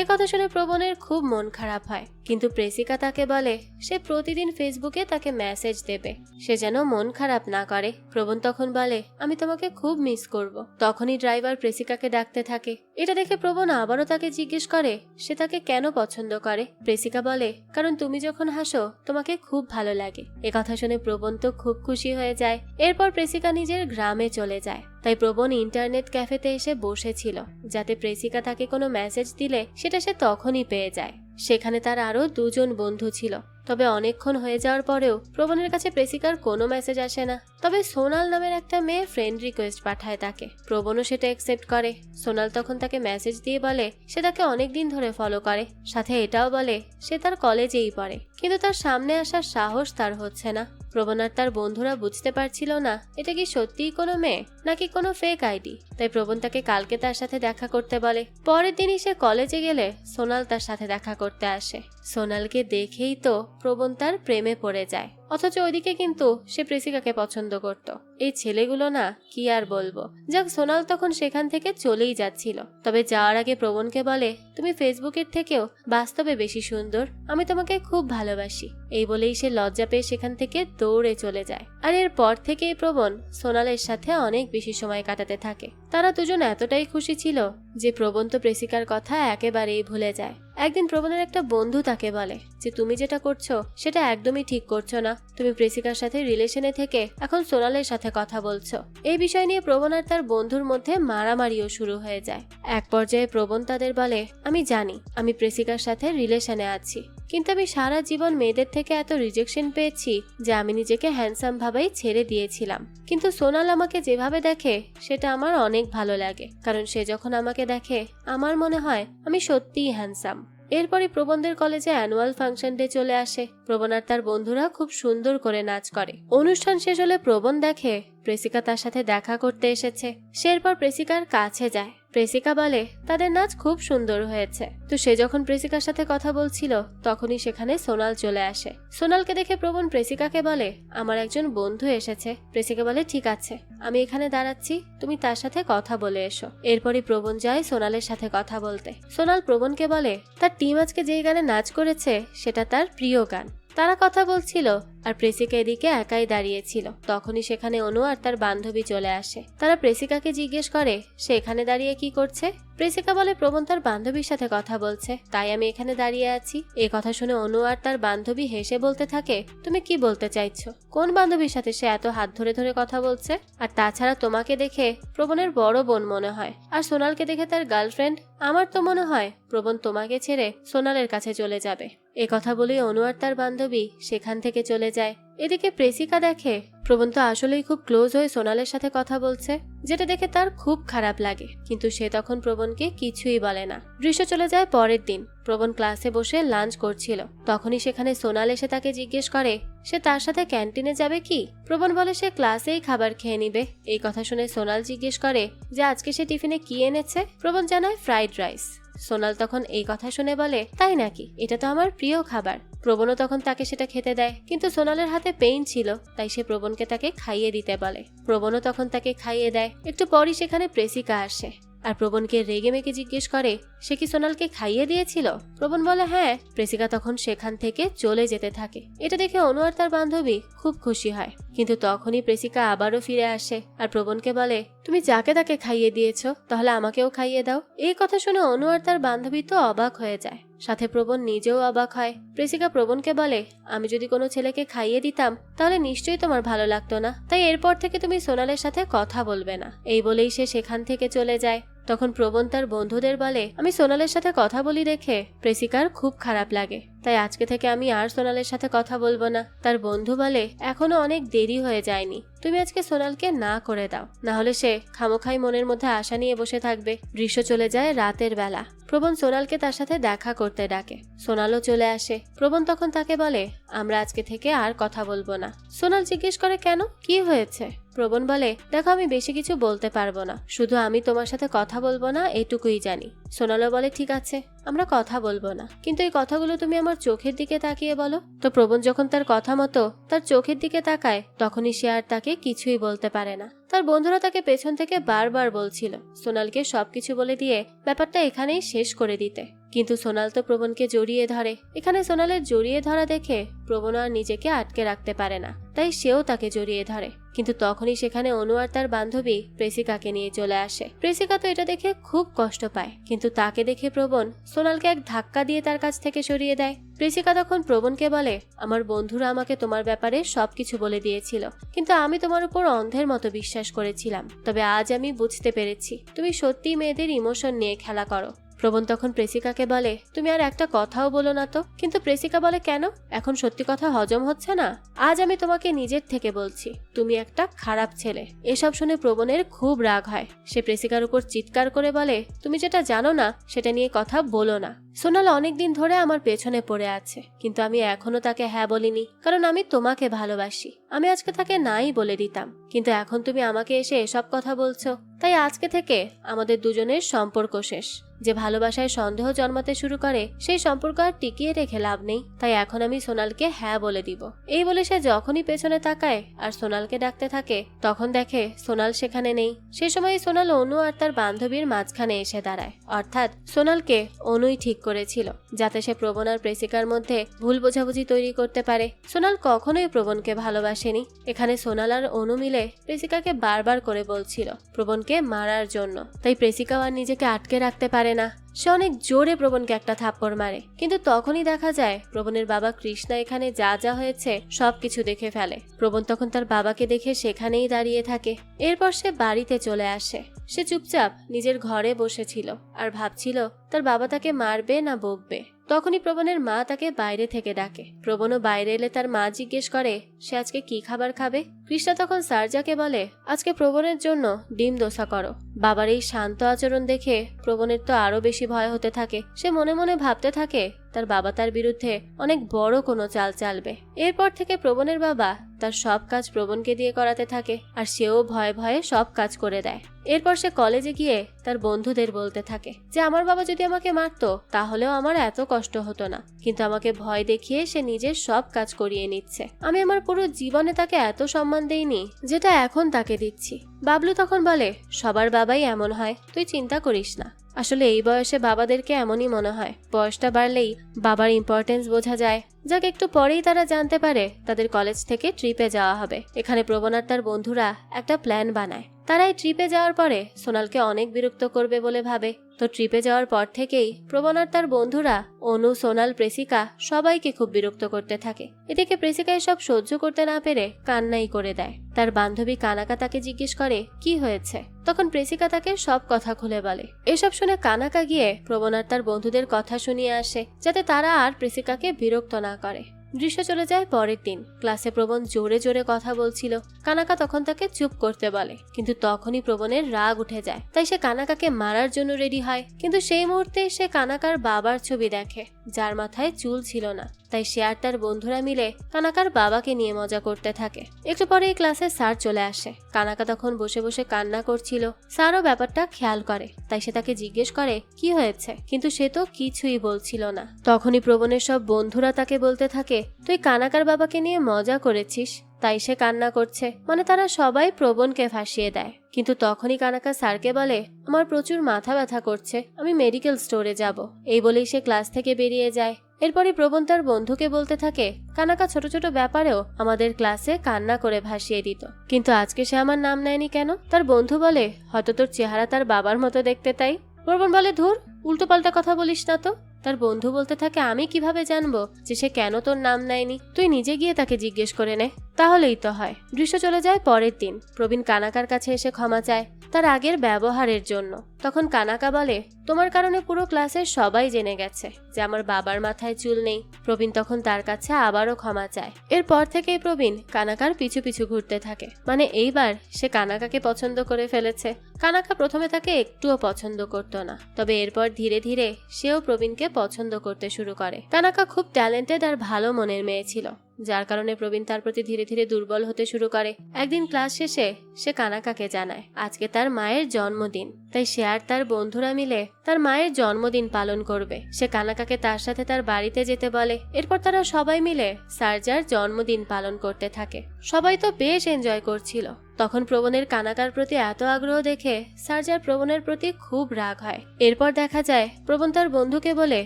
এ কথা শুনে প্রবণের খুব মন খারাপ হয়, কিন্তু প্রেসিকা তাকে বলে সে প্রতিদিন ফেসবুকে তাকে মেসেজ দেবে, সে যেন মন খারাপ না করে। প্রবণ তখন বলে, আমি তোমাকে খুব মিস করব। তখনই ড্রাইভার প্রেসিকাকে ডাকতে থাকে। এটা দেখে প্রবণ আবারও তাকে জিজ্ঞেস করে সে তাকে কেন পছন্দ করে। প্রেসিকা বলে, কারণ তুমি যখন হাসো তোমাকে খুব ভালো লাগে। এ কথা শুনে প্রবণ তো খুব খুশি হয়ে যায়। এরপর প্রেসিকা নিজের গ্রামে চলে যায়। তাই প্রবণ ইন্টারনেট ক্যাফেতে এসে বসেছিল, যাতে প্রেসিকা তাকে কোনো মেসেজ দিলে সেটা সে তখনই পেয়ে যায়। সেখানে তার আরো 2 জন বন্ধু ছিল, তবে অনেকক্ষণ হয়ে যাওয়ার পরেও প্রবণের কাছে প্রেসিকার কোনো মেসেজ আসে না। তবে সোনাল নামের একটা মেয়ে ফ্রেন্ড রিকোয়েস্ট পাঠায় তাকে। প্রবণও সেটা অ্যাকসেপ্ট করে। সোনাল তখন তাকে মেসেজ দিয়ে বলে সে তাকে অনেকদিন ধরে ফলো করে, সাথে এটাও বলে সে তার কলেজেই পড়ে, কিন্তু তার সামনে আসার সাহস তার হচ্ছে না। প্রবণ আর তার বন্ধুরা বুঝতে পারছিল না এটা কি সত্যিই কোনো মেয়ে নাকি কোনো ফেক আইডি। তাই প্রবণ তাকে কালকে তার সাথে দেখা করতে বলে। পরের দিনই সে কলেজে গেলে সোনাল তার সাথে দেখা করতে আসে। সোনালকে দেখেই তো প্রবণ তার প্রেমে পড়ে যায়, অথচ ওইদিকে কিন্তু সে প্রেসিকাকে পছন্দ করত। এই ছেলেগুলো না, কি আর বলবো। যাক, সোনাল তখন সেখান থেকে চলেই যাচ্ছিল, তবে যাওয়ার আগে প্রবণকে বলে তুমি ফেসবুকের থেকেও বাস্তবে বেশি সুন্দর, আমি তোমাকে খুব ভালোবাসি। এই বলেই সে লজ্জা পেয়ে সেখান থেকে দৌড়ে চলে যায়। আর এরপর থেকেই প্রবণ সোনালের সাথে অনেক বেশি সময় কাটাতে থাকে। তারা দুজন এতটাই খুশি ছিল যে প্রবণ তো প্রেসিকার কথা একেবারেই ভুলে যায়। একদিন প্রবণের একটা বন্ধু তাকে বলে যে তুমি যেটা করছো সেটা একদমই ঠিক করছো না, তুমি প্রেসিকার সাথে রিলেশনে থেকে এখন সোনালের সাথে কথা বলছো। এই বিষয় নিয়ে প্রবণ আর তার বন্ধুর মধ্যে মারামারিও শুরু হয়ে যায়। এক পর্যায়ে প্রবণ তাদের বলে, আমি জানি আমি প্রেসিকার সাথে রিলেশনে আছি, কিন্তু আমি সারা জীবন মেয়েদের থেকে এত রিজেকশন পেয়েছি যে আমি নিজেকে হ্যান্ডসাম ভাবেই ছেড়ে দিয়েছিলাম। কিন্তু সোনাল আমাকে যেভাবে দেখে সেটা আমার অনেক ভালো লাগে, কারণ সে যখন আমাকে দেখে আমার মনে হয় আমি সত্যিই হ্যান্ডসাম। এরপরই প্রবণদের কলেজে অ্যানুয়াল ফাংশন ডে চলে আসে। প্রবণ আর তার বন্ধুরা খুব সুন্দর করে নাচ করে। অনুষ্ঠান শেষ হলে প্রবণ দেখে প্রেসিকা তার সাথে দেখা করতে এসেছে। সে এরপর প্রেসিকার কাছে যায়। প্রেসিকা বলে তাদের নাচ খুব সুন্দর হয়েছে। তো সে যখন প্রেসিকার সাথে কথা বলছিল তখনই সেখানে সোনাল চলে আসে। সোনালকে দেখে প্রবণ প্রেসিকাকে বলে আমার একজন বন্ধু এসেছে। প্রেসিকা বলে ঠিক আছে, আমি এখানে দাঁড়াচ্ছি, তুমি তার সাথে কথা বলে এসো। এরপরই প্রবণ যায় সোনালের সাথে কথা বলতে। সোনাল প্রবণকে বলে তার টিম আজকে যেই গানে নাচ করেছে সেটা তার প্রিয় গান। তারা কথা বলছিল আর প্রেসিকা এদিকে একাই দাঁড়িয়েছিল। তখনই সেখানে অনু আর তার বান্ধবী চলে আসে। তারা প্রেসিকাকে জিজ্ঞেস করে সে এখানে দাঁড়িয়ে কি করছে। প্রেসিকা বলে প্রবণ তার বান্ধবীর সাথে কথা বলছে, তাই আমি এখানে দাঁড়িয়ে আছি। এই কথা শুনে অনু আর তার বান্ধবী হেসে বলতে থাকে তুমি কি বলতে চাইছো? কোন বান্ধবীর সাথে সে এত হাত ধরে ধরে কথা বলছে? আর তাছাড়া তোমাকে দেখে প্রবণের বড় বোন মনে হয়, আর সোনালকে দেখে তার গার্লফ্রেন্ড। আমার তো মনে হয় প্রবণ তোমাকে ছেড়ে সোনালের কাছে চলে যাবে। এ কথা বলে অনু আর তার বান্ধবী সেখান থেকে চলে যায়। এদিকে প্রেসিকা দেখে প্রবণ তো আসলেই খুব ক্লোজ হয়ে সোনালের সাথে কথা বলছে, যেটা দেখে তার খুব খারাপ লাগে, কিন্তু সে তখন প্রবণকে কিছুই বলে না। দৃশ্য চলে যায় পরের দিন। প্রবণ ক্লাসে বসে লাঞ্চ করছিল। তখনই সেখানে সোনাল এসে তাকে জিজ্ঞেস করে সে তার সাথে ক্যান্টিনে যাবে কি। প্রবণ বলে সে ক্লাসেই খাবার খেয়ে নিবে। এই কথা শুনে সোনাল জিজ্ঞেস করে যে আজকে সে টিফিনে কি এনেছে। প্রবণ জানায় ফ্রাইড রাইস। সোনাল তখন এই কথা শুনে বলে তাই নাকি, এটা তো আমার প্রিয় খাবার। প্রবণও তখন তাকে সেটা খেতে দেয়, কিন্তু সোনালের হাতে পেইন ছিল, তাই সে প্রবণকে তাকে খাইয়ে দিতে বলে। প্রবণও তখন তাকে খাইয়ে দেয়। একটু পরই সেখানে প্রেসিকা আসে। আর প্রবণকে রেগে মেগে জিজ্ঞেস করে সে কি সোনালকে খাইয়ে দিয়েছিল। প্রবণ বলে হ্যাঁ। প্রেসিকা তখন সেখান থেকে চলে যেতে থাকে। এটা দেখে অনু আর তার বান্ধবী খুব খুশি হয়, কিন্তু তখনই প্রেসিকা আবারও ফিরে আসে আর প্রবণকে বলে তুমি যাকে তাকে খাইয়ে দিয়েছ, তাহলে আমাকেও খাইয়ে দাও। এই কথা শুনে অনু আর তার বান্ধবী তো অবাক হয়ে যায়, সাথে প্রবণ নিজেও অবাক হয়। প্রেসিকা প্রবণকে বলে আমি যদি কোনো ছেলেকে খাইয়ে দিতাম তাহলে নিশ্চয়ই তোমার ভালো লাগতো না, তাই এরপর থেকে তুমি সোনালের সাথে কথা বলবে না। এই বলেই সে সেখান থেকে চলে যায়। তখন প্রবণ তার বন্ধুদের বলে আমি সোনালের সাথে কথা বলি দেখে প্রেসিকার খুব খারাপ লাগে, তাই আজকে থেকে আমি আর সোনালের সাথে কথা বলবো না। তার বন্ধু বলে এখনো অনেক দেরি হয়ে যায়নি, তুমি আজকে সোনালকে না করে দাও, না হলে সে খামোখাই মনের মধ্যে আশা নিয়ে বসে থাকবে। দৃশ্য চলে যায় রাতের বেলা। প্রবণ সোনালকে তার সাথে দেখা করতে ডাকে। সোনালও চলে আসে। প্রবণ তখন তাকে বলে আমরা আজকে থেকে আর কথা বলবো না। সোনাল জিজ্ঞেস করে কেন, কি হয়েছে? প্রবণ বলে দেখো আমি বেশি কিছু বলতে পারবো না, শুধু আমি তোমার সাথে কথা বলবো না এটুকুই জানি। সোনালও বলে ঠিক আছে আমরা কথা বলবো না, কিন্তু এই কথাগুলো তুমি আমার চোখের দিকে তাকিয়ে বলো। তো প্রবণ যখন তার কথা মতো তার চোখের দিকে তাকায় তখনই সে আর তাকে কিছুই বলতে পারে না। তার বন্ধুরা তাকে পেছন থেকে বারবার বলছিল সোনালকে সবকিছু বলে দিয়ে ব্যাপারটা এখানেই শেষ করে দিতে, কিন্তু সোনাল তো প্রবণকে জড়িয়ে ধরে। এখানে সোনালের জড়িয়ে ধরা দেখে প্রবণ আর নিজেকে আটকে রাখতে পারে না, তাই সেও তাকে জড়িয়ে ধরে। কিন্তু তখনই সেখানে অনু আর তার বান্ধবী প্রেসিকাকে নিয়ে চলে আসে। প্রেসিকা তো এটা দেখে খুব কষ্ট পায়, কিন্তু তাকে দেখে প্রবণ সোনালকে এক ধাক্কা দিয়ে তার কাছ থেকে সরিয়ে দেয়। প্রেসিকা তখন প্রবণকে বলে আমার বন্ধুরা আমাকে তোমার ব্যাপারে সবকিছু বলে দিয়েছিল, কিন্তু আমি তোমার উপর অন্ধের মতো বিশ্বাস করেছিলাম। তবে আজ আমি বুঝতে পেরেছি তুমি সত্যি মেয়েদের ইমোশন নিয়ে খেলা করো। প্রবণ তখন প্রেসিকাকে বলে তুমি আর একটা কথাও বলো না তো। কিন্তু প্রেসিকা বলে কেন, এখন সত্যি কথা হজম হচ্ছে না? আজ আমি তোমাকে নিজের থেকে বলছি তুমি একটা খারাপ ছেলে। এসব শুনে প্রবণের খুব রাগ হয়। সে প্রেসিকার উপর চিৎকার করে বলে তুমি যেটা জানো না সেটা নিয়ে কথা বলো না। সোনাল অনেকদিন ধরে আমার পেছনে পড়ে আছে, কিন্তু আমি এখনো তাকে হ্যাঁ বলিনি, কারণ আমি তোমাকে ভালোবাসি। আমি আজকে তাকে নাই বলে দিতাম, কিন্তু এখন তুমি আমাকে এসে এসব কথা বলছো, তাই আজকে থেকে আমাদের দুজনের সম্পর্ক শেষ। যে ভালোবাসায় সন্দেহ জন্মাতে শুরু করে সেই সম্পর্ক আর টিকিয়ে রেখে লাভ নেই, তাই এখন আমি সোনালকে হ্যাঁ বলে দিব। এই বলে সে যখনই পেছনে তাকায় আর সোনালকে ডাকতে থাকে তখন দেখে সোনাল সেখানে নেই। সে সময় সোনাল অনু আর তার বান্ধবীর মাঝখানে এসে দাঁড়ায়, অর্থাৎ সোনালকে অনুই ঠিক করেছিল যাতে সে প্রবণ আর প্রেসিকার মধ্যে ভুল বোঝাবুঝি তৈরি করতে পারে। সোনাল কখনোই প্রবণকে ভালোবাসেনি। এখানে সোনাল আর অনু মিলে প্রেসিকাকে বারবার করে বলছিল প্রবণকে মারার জন্য, তাই প্রেসিকাও আর নিজেকে আটকে রাখতে পারে না। সে অনেক জোরে প্রবণকে একটা থাপ্পড় মারে, কিন্তু তখনই দেখা যায় প্রবণের বাবা কৃষ্ণা এখানে যা যা হয়েছে সবকিছু দেখে ফেলে। প্রবণ তখন তার বাবাকে দেখে সেখানেই দাঁড়িয়ে থাকে। এরপর সে বাড়িতে চলে আসে। সে চুপচাপ নিজের ঘরে বসেছিল আর ভাবছিল তার বাবা তাকে মারবে না বকবে। তখনই প্রবণের মা তাকে বাইরে থেকে ডাকে। প্রবণও বাইরে এলে তার মা জিজ্ঞেস করে সে আজকে কি খাবার খাবে। কৃষ্ণা তখন সারজাকে বলে আজকে প্রবণের জন্য ডিম দোসা করো। বাবার এই শান্ত আচরণ দেখে প্রবণের তো আরো বেশি ভয় হতে থাকে। সে মনে মনে ভাবতে থাকে তার বাবা তার বিরুদ্ধে অনেক বড় কোনো চাল চালবে। এরপর থেকে প্রবণের বাবা তার সব কাজ প্রবণকে দিয়ে করাতে থাকে আর সেও ভয়ে ভয়ে সব কাজ করে দেয়। এরপর সে কলেজে গিয়ে তার বন্ধুদের বলতে থাকে যে আমার বাবা যদি আমাকে মারতো তাহলেও আমার এত কষ্ট হতো না, কিন্তু আমাকে ভয় দেখিয়ে সে নিজের সব কাজ করিয়ে নিচ্ছে। আমি আমার পুরো জীবনে তাকে এত সম্মান দেইনি যেটা এখন তাকে দিচ্ছি। বাবলু তখন বলে সবার বাবাই এমন হয়, তুই চিন্তা করিস না। আসলে এই বয়সে বাবাদেরকে এমনই মনে হয়, বয়সটা বাড়লেই বাবার ইম্পর্টেন্স বোঝা যায়। যাক একটু পরেই তারা জানতে পারে তাদের কলেজ থেকে ট্রিপে যাওয়া হবে। এখানে প্রবণ আর তার বন্ধুরা একটা প্ল্যান বানায়। তারা এই ট্রিপে যাওয়ার পরে সোনালকে অনেক বিরক্ত করবে বলে ভাবে। তো ট্রিপে যাওয়ার পর থেকেই প্রবণ আর তার বন্ধুরা অনু, সোনাল, প্রেসিকা সবাইকে খুব বিরক্ত করতে থাকে। এদিকে প্রেসিকা এসব সহ্য করতে না পেরে কান্নাই করে দেয়। তার বান্ধবী কানাকা তাকে জিজ্ঞেস করে কি হয়েছে। তখন প্রেসিকা তাকে সব কথা খুলে বলে। এসব শুনে কানাকা গিয়ে প্রবণ আর তার বন্ধুদের কথা শুনিয়ে আসে যাতে তারা আর প্রেসিকাকে বিরক্ত না করে। দৃশ্য চলে যায় পরের দিন। ক্লাসে প্রবণ জোরে জোরে কথা বলছিল। কানাকা তখন তাকে চুপ করতে বলে, কিন্তু তখনই প্রবণের রাগ উঠে যায়, তাই সে কানাকাকে মারার জন্য রেডি হয়। কিন্তু সেই মুহূর্তে সে কানাকার বাবার ছবি দেখে যার মাথায় চুল ছিল না, তাই সে আর তার বন্ধুরা মিলে কানাকার বাবাকে নিয়ে মজা করতে থাকে। একটু পরে এই ক্লাসে স্যার চলে আসে। কানাকা তখন বসে বসে কান্না করছিল। স্যারও ব্যাপারটা খেয়াল করে, তাই সে তাকে জিজ্ঞেস করে কি হয়েছে, কিন্তু সে তো কিছুই বলছিল না। তখনই প্রবণের সব বন্ধুরা তাকে বলতে থাকে তুই কানাকার বাবাকে নিয়ে মজা করেছিস, তাই সে কান্না করছে। মানে তারা সবাই প্রবণকে ফাঁসিয়ে দেয়। কিন্তু তখনই কানাকা স্যারকে বলে, আমার প্রচুর মাথা ব্যথা করছে, আমি মেডিকেল স্টোরে যাব। এই বলেই সে ক্লাস থেকে বেরিয়ে যায়। এরপরই প্রবণ তার বন্ধুকে বলতে থাকে, কানাকা ছোট ছোট ব্যাপারেও আমাদের ক্লাসে কান্না করে ভাসিয়ে দিত, কিন্তু আজকে সে আমার নাম নেয়নি কেন? তার বন্ধু বলে, হয়তো তোর চেহারা তার বাবার মতো দেখতে তাই। প্রবণ বলে, ধুর, উল্টোপাল্টা কথা বলিস না তো। তার বন্ধু বলতে থাকে, আমি কিভাবে জানবো যে সে কেন তোর নাম নেয়নি? তুই নিজে গিয়ে তাকে জিজ্ঞেস করে নে, তাহলেই তো হয়। দৃশ্য চলে যায় পরের দিন। প্রবীণ কানাকার কাছে এসে ক্ষমা চায় তার আগের ব্যবহারের জন্য। তখন কানাকা বলে, তোমার কারণে পুরো ক্লাসের সবাই জেনে গেছে যে আমার বাবার মাথায় চুল নেই। প্রবীণ তখন তার কাছে আবারও ক্ষমা চায়। এরপর থেকেই প্রবীণ কানাকার পিছু পিছু ঘুরতে থাকে, মানে এইবার সে কানাকাকে পছন্দ করে ফেলেছে। কানাকা প্রথমে তাকে একটুও পছন্দ করতো না, তবে এরপর ধীরে ধীরে সেও প্রবীণকে পছন্দ করতে শুরু করে। কানাকা খুব ট্যালেন্টেড আর ভালো মনের মেয়ে ছিল, যার কারণে প্রবীণ তার প্রতি ধীরে ধীরে দুর্বল হতে শুরু করে। একদিন ক্লাস শেষে সে কানাকাকে জানায় আজকে তার মায়ের জন্মদিন, তাই সে আর তার বন্ধুরা মিলে তার মায়ের জন্মদিন পালন করবে। সে কানাকাকে তার সাথে তার বাড়িতে যেতে বলে। এরপর তারা সবাই মিলে সার্জার জন্মদিন পালন করতে থাকে। সবাই তো বেশ এনজয় করছিল। তখন প্রবণের কানাকার প্রতি এত আগ্রহ দেখে সার্জার প্রবণের প্রতি খুব রাগ হয়। এরপর দেখা যায় প্রবণ তার বন্ধুকে বলে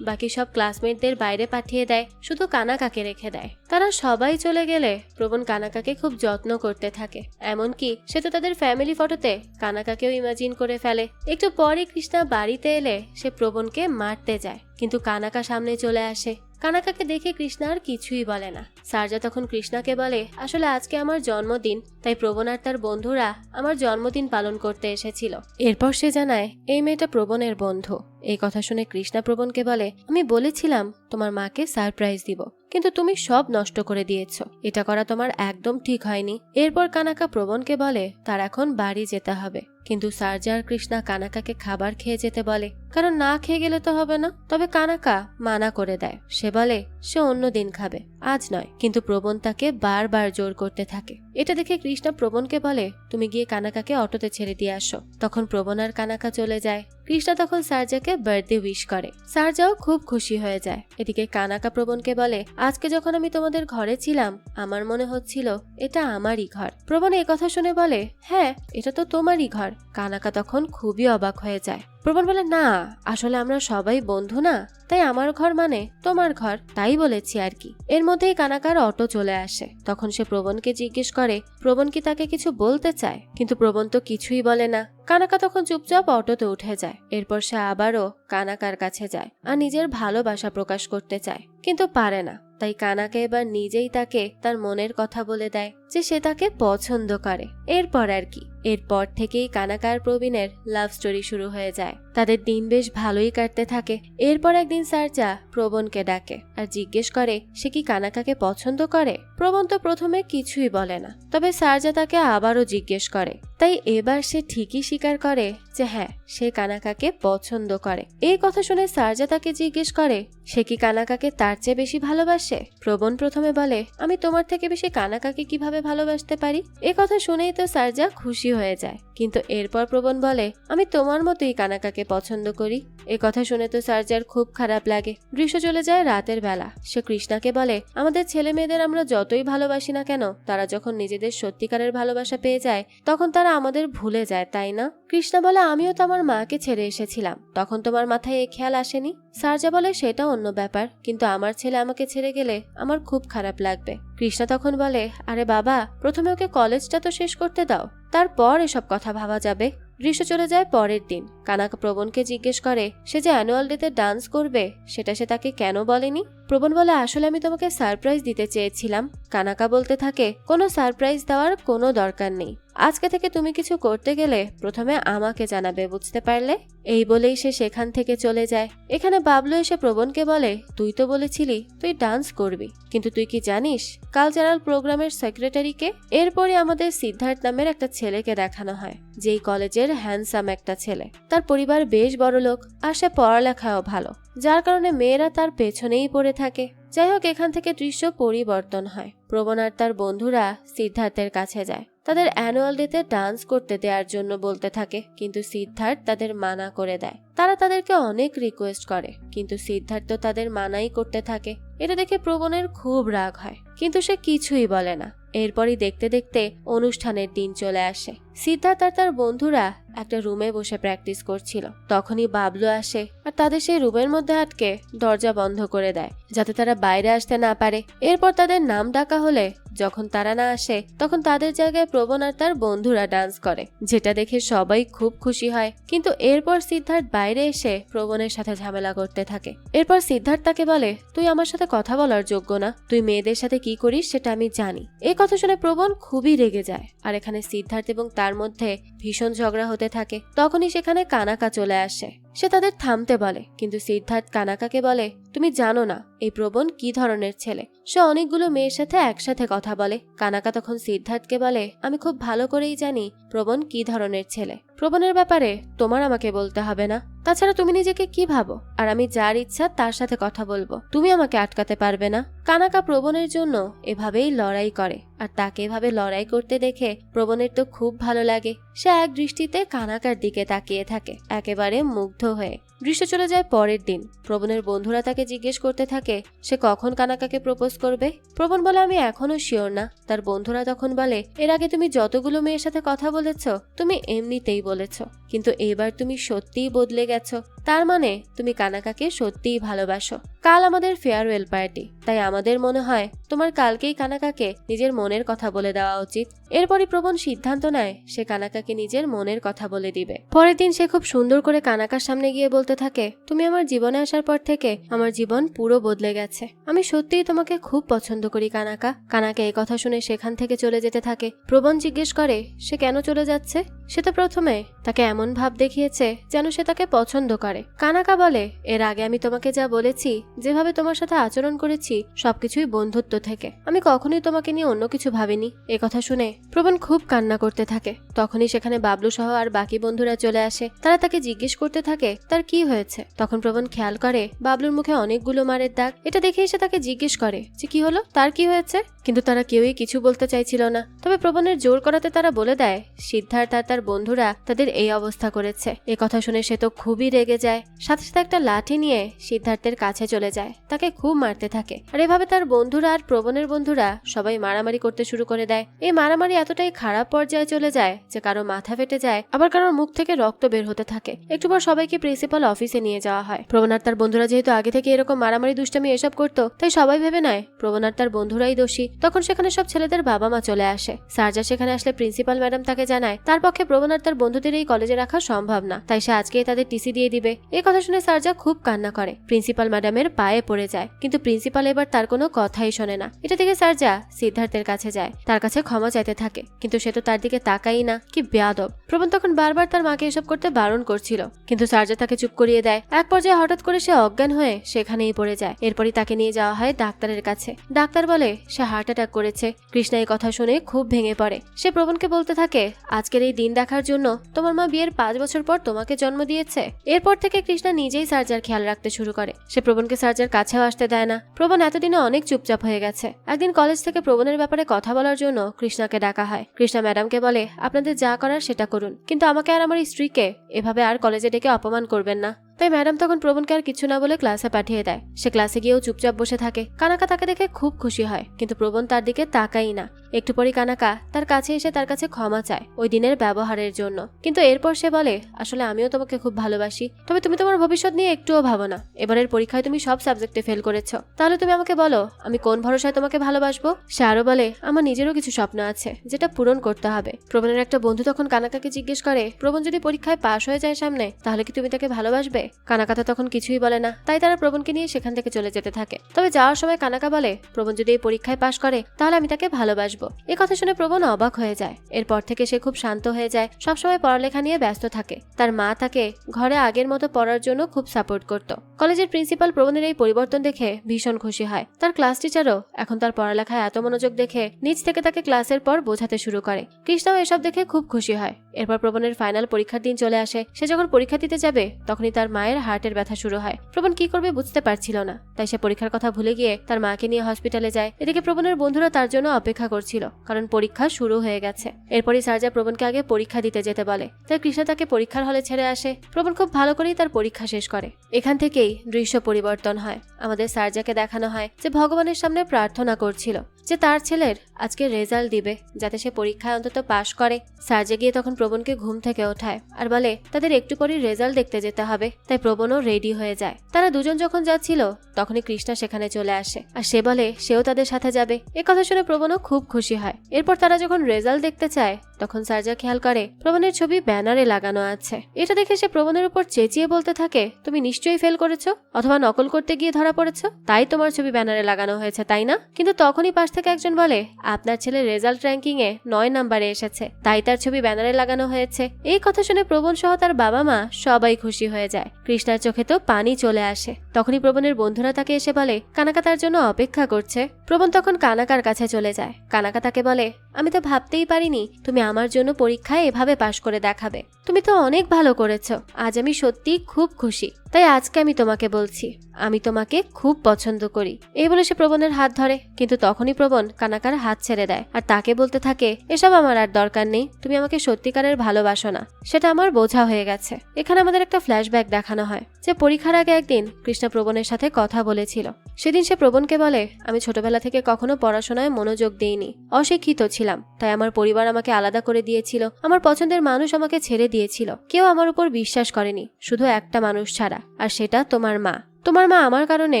বাকি সব ক্লাসমেটদের বাইরে পাঠিয়ে দেয়, শুধু কানাকাকে রেখে দেয়। তারা সবাই চলে গেলে প্রবণ কানাকাকে খুব যত্ন করতে থাকে, এমনকি সে তো তাদের ফ্যামিলি ফটোতে কানাকাকেও ইমাজিন করে ফেলে। একটু পরে কৃষ্ণা বাড়িতে এলে সে প্রবণকে মারতে যায়, কিন্তু কানাকা সামনে চলে আসে। কানাকাকে দেখে কৃষ্ণা আর কিছুই বলে না। সার্জা তখন কৃষ্ণাকে বলে, আসলে আজকে আমার জন্মদিন, তাই প্রবণ আর তার বন্ধুরা আমার জন্মদিন পালন করতে এসেছিল। এরপর সে জানায় এই মেয়েটা প্রবণের বন্ধু। এই কথা শুনে কৃষ্ণা প্রবণকে বলে, আমি বলেছিলাম তোমার মাকে সারপ্রাইজ দিব, কিন্তু তুমি সব নষ্ট করে দিয়েছো। এটা করা তোমার একদম ঠিক হয়নি। এরপর কানাকা প্রবণকে বলে তার এখন বাড়ি যেতে হবে, কিন্তু সার্জা আর কৃষ্ণা কানাকাকে খাবার খেয়ে যেতে বলে, কারণ না খেয়ে গেলে তো হবে না। তবে কানাকা মানা করে দেয়। সে বলে সে অন্য দিন খাবে, আজ নয়। কিন্তু প্রবণ তাকে বারবার জোর করতে থাকে। এটা দেখে কৃষ্ণা প্রবণকে বলে, তুমি গিয়ে কানাকাকে অটোতে ছেড়ে দিয়ে আসো। তখন প্রবণ আর কানাকা চলে যায়। কৃষ্ণা তখন সার্জাকে বার্থডে উইশ করে। সার্জাও খুব খুশি হয়ে যায়। এদিকে কানাকা প্রবণকে বলে, আজকে যখন আমি তোমাদের ঘরে ছিলাম আমার মনে হচ্ছিল এটা আমারই ঘর। প্রবণ এই কথা শুনে বলে, হ্যাঁ এটা তো তোমারই ঘর। কানাকা তখন খুবই অবাক হয়ে যায়। প্রবণ বলে, না আসলে আমরা সবাই বন্ধু না, তাই আমার ঘর মানে তোমার ঘর, তাই বলেছি আর কি। এর মধ্যেই কানাকার অটো চলে আসে। তখন সে প্রবণকে জিজ্ঞেস করে প্রবণ কি তাকে কিছু বলতে চায়, কিন্তু প্রবণ তো কিছুই বলে না। কানাকা তখন চুপচাপ অটোতে উঠে যায়। এরপর সে আবারও কানাকার কাছে যায় আর নিজের ভালোবাসা প্রকাশ করতে চায়, কিন্তু পারে না। তাই কানাকা এবার নিজেই তাকে তার মনের কথা বলে দেয় যে সে তাকে পছন্দ করে। এরপর আর কি, এরপর থেকেই কানাকা আর প্রবীণের লাভ স্টোরি শুরু হয়ে যায়। তাদের দিন বেশ ভালোই কাটতে থাকে। এরপর একদিন সার্জা প্রবণকে ডাকে আর জিজ্ঞেস করে সে কি কানাকাকে পছন্দ করে। প্রবণ তো প্রথমে কিছুই বলে না, তবে সার্জা তাকে আবারও জিজ্ঞেস করে। তাই এবার সে ঠিকই স্বীকার করে যে হ্যাঁ সে কানাকাকে পছন্দ করে। এই কথা শুনে সার্জা তাকে জিজ্ঞেস করে সে কি কানাকাকে তার চেয়ে বেশি ভালোবাসে। প্রবণ প্রথমে বলে, আমি তোমার থেকে বেশি কানাকাকে কিভাবে ভালোবাসতে পারি। এ কথা শুনেই তো সার্জা খুশি হয়ে যায়, কিন্তু এরপর প্রবণ বলে, আমি তোমার মতোই কানাকাকে পছন্দ করি। এ কথা শুনে তো সার্জার খুব খারাপ লাগে। দৃশ্য চলে যায় রাতের বেলা। সে কৃষ্ণাকে বলে, আমাদের ছেলে মেয়েদের আমরা যতই ভালোবাসি না কেন, তারা যখন নিজেদের সত্যিকারের ভালোবাসা পেয়ে যায় তখন তারা আমাদের ভুলে যায়, তাই না? কৃষ্ণা বলে, আমিও তো আমার মাকে ছেড়ে এসেছিলাম, তখন তোমার মাথায় এই খেয়াল আসেনি। সার্জা বলে, সেটা অন্য ব্যাপার, কিন্তু আমার ছেলে আমাকে ছেড়ে গেলে আমার খুব খারাপ লাগবে। কৃষ্ণা তখন বলে, আরে বাবা, প্রথমে ওকে কলেজটা তো শেষ করতে দাও, তারপর এসব কথা ভাবা যাবে। দৃশ্য চলে যায় পরের দিন। কানাকা প্রবণকে জিজ্ঞেস করে সে যে অ্যানুয়াল ডেতে ডান্স করবে সেটা সে তাকে কেন বলেনি। প্রবণ বলে, আসলে আমি তোমাকে সারপ্রাইজ দিতে চেয়েছিলাম। কানাকা বলতে থাকে, কোনো সারপ্রাইজ দেওয়ার কোনো দরকার নেই। আজকে থেকে তুমি কিছু করতে গেলে প্রথমে আমাকে জানাবে, বুঝতে পারলে? এই বলেই সে সেখান থেকে চলে যায়। এখানে বাবলু এসে প্রবণকে বলে, তুই তো বলেছিলি তুই ডান্স করবি, কিন্তু তুই কি জানিস কালচারাল প্রোগ্রামের সেক্রেটারিকে? এরপরে আমাদের সিদ্ধার্থ নামের একটা ছেলেকে দেখানো হয়, যেই কলেজের হ্যান্ডসাম একটা ছেলে। তার পরিবার বেশ বড়লোক আর সে পড়ালেখাও ভালো, যার কারণে মেয়েরা তার পেছনেই পড়ে থাকে। যাই হোক, এখান থেকে দৃশ্য পরিবর্তন হয়। প্রবণ আর তার বন্ধুরা সিদ্ধার্থের কাছে যায়, তাদের অ্যানুয়াল ডেতে ডান্স করতে দেওয়ার জন্য বলতে থাকে, কিন্তু সিদ্ধার্থ তাদের মানা করে দেয়। তারা তাদেরকে অনেক রিকোয়েস্ট করে, কিন্তু সিদ্ধার্থ তাদের মানাই করতে থাকে। এটা দেখে প্রবণের খুব রাগ হয়, কিন্তু সে কিছুই বলে না। এরপরই দেখতে দেখতে অনুষ্ঠানের দিন চলে আসে। সিদ্ধার্থ আর তার বন্ধুরা একটা রুমে বসে প্র্যাকটিস করছিল। তখনই বাবলু আসে আর তাদের সেই রুমের মধ্যে আটকে দরজা বন্ধ করে দেয়, যাতে তারা বাইরে আসতে না পারে। এরপর তাদের নাম ডাকা হলে যখন তারা না আসে, তখন তাদের জায়গায় প্রবণ আর তার বন্ধুরা ডান্স করে, যেটা দেখে সবাই খুব খুশি হয়। কিন্তু এরপর সিদ্ধার্থ বাইরে এসে প্রবণের সাথে ঝামেলা করতে থাকে। এরপর সিদ্ধার্থ তাকে বলে, তুই আমার সাথে কথা বলার যোগ্য না, তুই মেয়েদের সাথে কি করিস সেটা আমি জানি। এই কথা শুনে প্রবণ খুবই রেগে যায়, আর এখানে সিদ্ধার্থ এবং তার মধ্যে ভীষণ ঝগড়া হতে থাকে। তখনই সেখানে কানাকা চলে আসে। সে তাদের থামতে বলে, কিন্তু সিদ্ধার্থ কানাকাকে বলে, তুমি জানো না এই প্রবণ কি ধরনের ছেলে। সে অনেকগুলো মেয়ের সাথে একসাথে কথা বলে। কানাকা তখন সিদ্ধার্থকে বলে, আমি খুব ভালো করেই জানি প্রবণ কি ধরনের ছেলে। প্রবণের ব্যাপারে তোমার আমাকে বলতে হবে না। তাছাড়া তুমি নিজেকে কি ভাবো, আর আমি যার ইচ্ছা তার সাথে কথা বলবো, তুমি আমাকে আটকাতে পারবে না। কানাকা প্রবণের জন্য এভাবেই লড়াই করে, আর তাকে এভাবে লড়াই করতে দেখে প্রবণের তো খুব ভালো লাগে। সে এক দৃষ্টিতে কানাকার দিকে তাকিয়ে থাকে, একেবারে মুগ্ধ হয়ে। দৃশ্য চলে যায় পরের দিন। প্রবণের বন্ধুরা তাকে জিজ্ঞেস করতে থাকে সে কখন কানাকাকে প্রপোজ করবে। প্রবণ বলে, আমি এখনো শিওর না। তার বন্ধুরা তখন বলে, এর আগে তুমি যতগুলো মেয়ের সাথে কথা বলেছ তুমি এমনিতেই বলেছ, কিন্তু এবার তুমি সত্যিই বদলে গেছো। তার মানে তুমি কানাকাকে সত্যিই ভালোবাসো। কাল আমাদের ফেয়ারওয়েল পার্টি, তাই আমাদের মনে হয় তোমার কালকেই কানাকাকে নিজের মনের কথা বলে দেওয়া উচিত। এরপরই প্রবণ সিদ্ধান্ত নেয় সে কানাকাকে নিজের মনের কথা বলে দিবে। পরের দিন সে খুব সুন্দর করে কানাকার সামনে গিয়ে বলতে থাকে, তুমি আমার জীবনে আসার পর থেকে আমার জীবন পুরো বদলে গেছে। আমি সত্যিই তোমাকে খুব পছন্দ করি কানাকা। কানাকা এই কথা শুনে সেখান থেকে চলে যেতে থাকে। প্রবণ জিজ্ঞেস করে সে কেন চলে যাচ্ছে। সে তো প্রথমে তাকে এমন ভাব দেখিয়েছে যেন সে তাকে পছন্দ করে। কানাকা বলে, এর আগে আমি তোমাকে যা বলেছি, যেভাবে তোমার সাথে আচরণ করেছি, সবকিছুই বন্ধুত্ব থেকে, আমি কখনোই তোমাকে নিয়ে অন্য কিছু ভাবিনি। এ কথা শুনে প্রবণ খুব কান্না করতে থাকে। তখনই সেখানে বাবলু সহ আর বাকি বন্ধুরা চলে আসে। তারা তাকে জিজ্ঞেস করতে থাকে তার কি হয়েছে। তখন প্রবণ খেয়াল করে বাবলুর মুখে অনেকগুলো মারের দাগ। এটা দেখে এসে তাকে জিজ্ঞেস করে যে কি হলো, তার কি হয়েছে। কিন্তু তারা কেউই কিছু বলতে চাইছিল না। তবে প্রবণের জোর করাতে তারা বলে দেয় সিদ্ধার্থ আর তার বন্ধুরা তাদের এই অবস্থা করেছে। এ কথা শুনে সে তো খুবই রেগে যায়। সাথে সাথে একটা লাঠি নিয়ে সিদ্ধার্থের কাছে চলে যায়, তাকে খুব মারতে থাকে। আর এভাবে তার বন্ধুরা আর প্রবণের বন্ধুরা সবাই মারামারি করতে শুরু করে দেয়। এই মারামারি এতটাই খারাপ পর্যায়ে চলে যায় যে কারো মাথা ফেটে যায়, আবার কারোর মুখ থেকে রক্ত বের হতে থাকে। একটু পর সবাইকে প্রিন্সিপাল অফিসে নিয়ে যাওয়া হয়। প্রবণ আর তার বন্ধুরা যেহেতু আগে থেকে এরকম মারামারি দুষ্টামি এসব করতো, তাই সবাই ভেবে নেয় প্রবণ আর তার বন্ধুরাই দোষী। তখন সেখানে সব ছেলেদের বাবা মা চলে আসে। সার্জা সেখানে আসলে প্রিন্সিপাল ম্যাডাম তাকে জানায় তার পক্ষে প্রবণ আর তার বন্ধুদের এই কলেজে রাখা সম্ভব না, তাই সে আজকেই তাদের টিসি দিয়ে দিবে। এই কথা শুনে সার্জা খুব কান্না করে, প্রিন্সিপাল ম্যাডামের পায়ে পড়ে যায়। কিন্তু প্রিন্সিপাল এবার তার কোনো কথাই শোনে না। এটা থেকে সার্জা সিদ্ধার্থের কাছে যায়, তার কাছে ক্ষমা চাইতে থাকে, কিন্তু সে তো তার দিকে তাকাই না। কি বেয়াদব। প্রবণ তখন বারবার তার মাকে এসব করতে বারণ করছিল, কিন্তু সার্জা তাকে চুপ করিয়ে দেয়। এক পর্যায়ে হঠাৎ করে সে অজ্ঞান হয়ে সেখানেই পড়ে যায়। এরপরই তাকে নিয়ে যাওয়া হয় ডাক্তারের কাছে। ডাক্তার বলে সে হার্ট অ্যাটাক করেছে। কৃষ্ণা এই কথা শুনে খুব ভেঙে পড়ে। সে প্রবণকে বলতে থাকে, আজকের এই দিন দেখার জন্য তোমার মা বিয়ের 5 বছর পর তোমাকে জন্ম দিয়েছে। এরপর থেকে কৃষ্ণা নিজেই সার্জার খেয়াল রাখতে শুরু করে। সে প্রবণকে সার্জার কাছেও আসতে দেয় না। প্রবণ এতদিনে অনেক চুপচাপ হয়ে গেছে। একদিন কলেজ থেকে প্রবণের ব্যাপারে কথা বলার জন্য কৃষ্ণাকে ডাকা হয়। কৃষ্ণা ম্যাডামকে বলে, আপনাদের যা করার সেটা করুন, কিন্তু আমাকে আর আমার স্ত্রীকে এভাবে আর কলেজে ডেকে অপমান করবেন না। তাই ম্যাডাম তখন প্রবণকে আর কিছু না বলে ক্লাসে পাঠিয়ে দেয়। সে ক্লাসে গিয়েও চুপচাপ বসে থাকে। কানাকা তাকে দেখে খুব খুশি হয়, কিন্তু প্রবণ তার দিকে তাকাই না। একটু পরই কানাকা তার কাছে এসে তার কাছে ক্ষমা চায় ওই দিনের ব্যবহারের জন্য। কিন্তু এরপর সে বলে, আসলে আমিও তোমাকে খুব ভালোবাসি, তবে তুমি তোমার ভবিষ্যৎ নিয়ে একটুও ভাবো না। এবারের পরীক্ষায় তুমি সব সাবজেক্টে ফেল করেছো, তাহলে তুমি আমাকে বলো আমি কোন ভরসায় তোমাকে ভালোবাসবো। সে আরো বলে, আমার নিজেরও কিছু স্বপ্ন আছে যেটা পূরণ করতে হবে। প্রবণের একটা বন্ধু তখন কানাকাকে জিজ্ঞেস করে, প্রবণ যদি পরীক্ষায় পাশ হয়ে যায় সামনে, তাহলে কি তুমি তাকে ভালোবাসবে। কানাকা তো তখন কিছুই বলে না, তাই তারা প্রবণকে নিয়ে সেখান থেকে চলে যেতে থাকে। তবে যাওয়ার সময় কানাকা বলে, প্রবণ যদি এই পরীক্ষায় পাশ করে তাহলে আমি তাকে ভালোবাসবো। এ কথা শুনে প্রবণ অবাক হয়ে যায়। এরপর থেকে সে খুব শান্ত হয়ে যায়, সবসময় পড়ালেখা নিয়ে ব্যস্ত থাকে। তার মা তাকে ঘরে আগের মতো পড়ার জন্য খুব সাপোর্ট করত। কলেজের প্রিন্সিপাল প্রবণের এই পরিবর্তন দেখে ভীষণ খুশি হয়। তার ক্লাস টিচারও এখন তার পড়ালেখায় এত মনোযোগ দেখে নিজ থেকে তাকে ক্লাসের পর বোঝাতে শুরু করে। কৃষ্ণাও এসব দেখে খুব খুশি হয়। এরপর প্রবণের ফাইনাল পরীক্ষার দিন চলে আসে। সে যখন পরীক্ষা দিতে যাবে তখনই তার মায়ের হার্টের ব্যথা শুরু হয়। প্রবণ কি করবে বুঝতে পারছিল না। তাই সে পরীক্ষার কথা ভুলে গিয়ে তার মাকে নিয়ে হসপিটালে যায়। এদিকে প্রবণের বন্ধুরা তার জন্য অপেক্ষা করছিল, কারণ পরীক্ষা শুরু হয়ে গেছে। এরপরই সারজা প্রবণকে আগে পরীক্ষা দিতে যেতে বলে, তাই কৃষ্ণা তাকে পরীক্ষার হলে ছেড়ে আসে। প্রবণ খুব ভালো করেই তার পরীক্ষা শেষ করে। এখান থেকেই দৃশ্য পরিবর্তন হয়। আমাদের সারজাকে দেখানো হয় যে ভগবানের সামনে প্রার্থনা করছিল যে তার ছেলের আজকে রেজাল্ট দিবে, যাতে সে পরীক্ষায় অন্তত পাশ করে। সারজা গিয়ে তখন প্রবণকে ঘুম থেকে ওঠায় আর বলে তাদের একটু পরেই রেজাল্ট দেখতে যেতে হবে, তাই প্রবণও রেডি হয়ে যায়। তারা দুজন যখন যাচ্ছিল তখনই কৃষ্ণা সেখানে চলে আসে আর সে বলে সেও তাদের সাথে যাবে। এ কথা শুনে প্রবণও খুব খুশি হয়। এরপর তারা যখন রেজাল্ট দেখতে চায় তখন সারজা খেয়াল করে প্রবণের ছবি ব্যানারে লাগানো আছে। এটা দেখে সে প্রবণের উপর চেঁচিয়ে বলতে থাকে, তুমি নিশ্চয়ই ফেল করেছো অথবা নকল করতে গিয়ে ধরা পড়েছো, তাই তোমার ছবি ব্যানারে লাগানো হয়েছে, তাই না? কিন্তু তখনই পাশ থেকে একজন বলে, আপনার ছেলে রেজাল্ট র্যাঙ্কিং এ 9 নম্বরে এসেছে, তাই তার ছবি ব্যানারে লাগানো হয়েছে। এই কথা শুনে প্রবণ সহ তার বাবা মা সবাই খুশি হয়ে যায়। কৃষ্ণার চোখে তো পানি চলে আসে। তখনই প্রবণের বন্ধুরা তাকে এসে বলে কানাকা তার জন্য অপেক্ষা করছে। প্রবণ তখন কানাকার কাছে চলে যায়। কানাকা তাকে বলে, আমি তো ভাবতেই পারিনি তুমি আমার জন্য পরীক্ষায় এভাবে পাশ করে দেখাবে। তুমি তো অনেক ভালো করেছো, আজ আমি সত্যি খুব খুশি। তাই আজকে আমি তোমাকে বলছি আমি তোমাকে খুব পছন্দ করি। এই বলে সে প্রবণের হাত ধরে, কিন্তু তখনই প্রবণ কানাকার হাত ছেড়ে দেয় আর তাকে বলতে থাকে, এসব আমার আর দরকার নেই, তুমি আমাকে সত্যিকারের ভালোবাসো না, সেটা আমার বোঝা হয়ে গেছে। এখানে আমাদের একটা ফ্ল্যাশব্যাক দেখানো হয় যে পরীক্ষার আগে একদিন কৃষ্ণা প্রবণের সাথে কথা বলেছিল। সেদিন সে প্রবণকে বলে, আমি ছোটবেলা থেকে কখনো পড়াশোনায় মনোযোগ দিইনি, অশিক্ষিত ছিলাম, তাই আমার পরিবার আমাকে আলাদা করে দিয়েছিল, আমার পছন্দের মানুষ আমাকে ছেড়ে দিয়েছিল, কেউ আমার উপর বিশ্বাস করেনি, শুধু একটা মানুষ ছাড়া, আর সেটা তোমার মা। তোমার মা আমার কারণে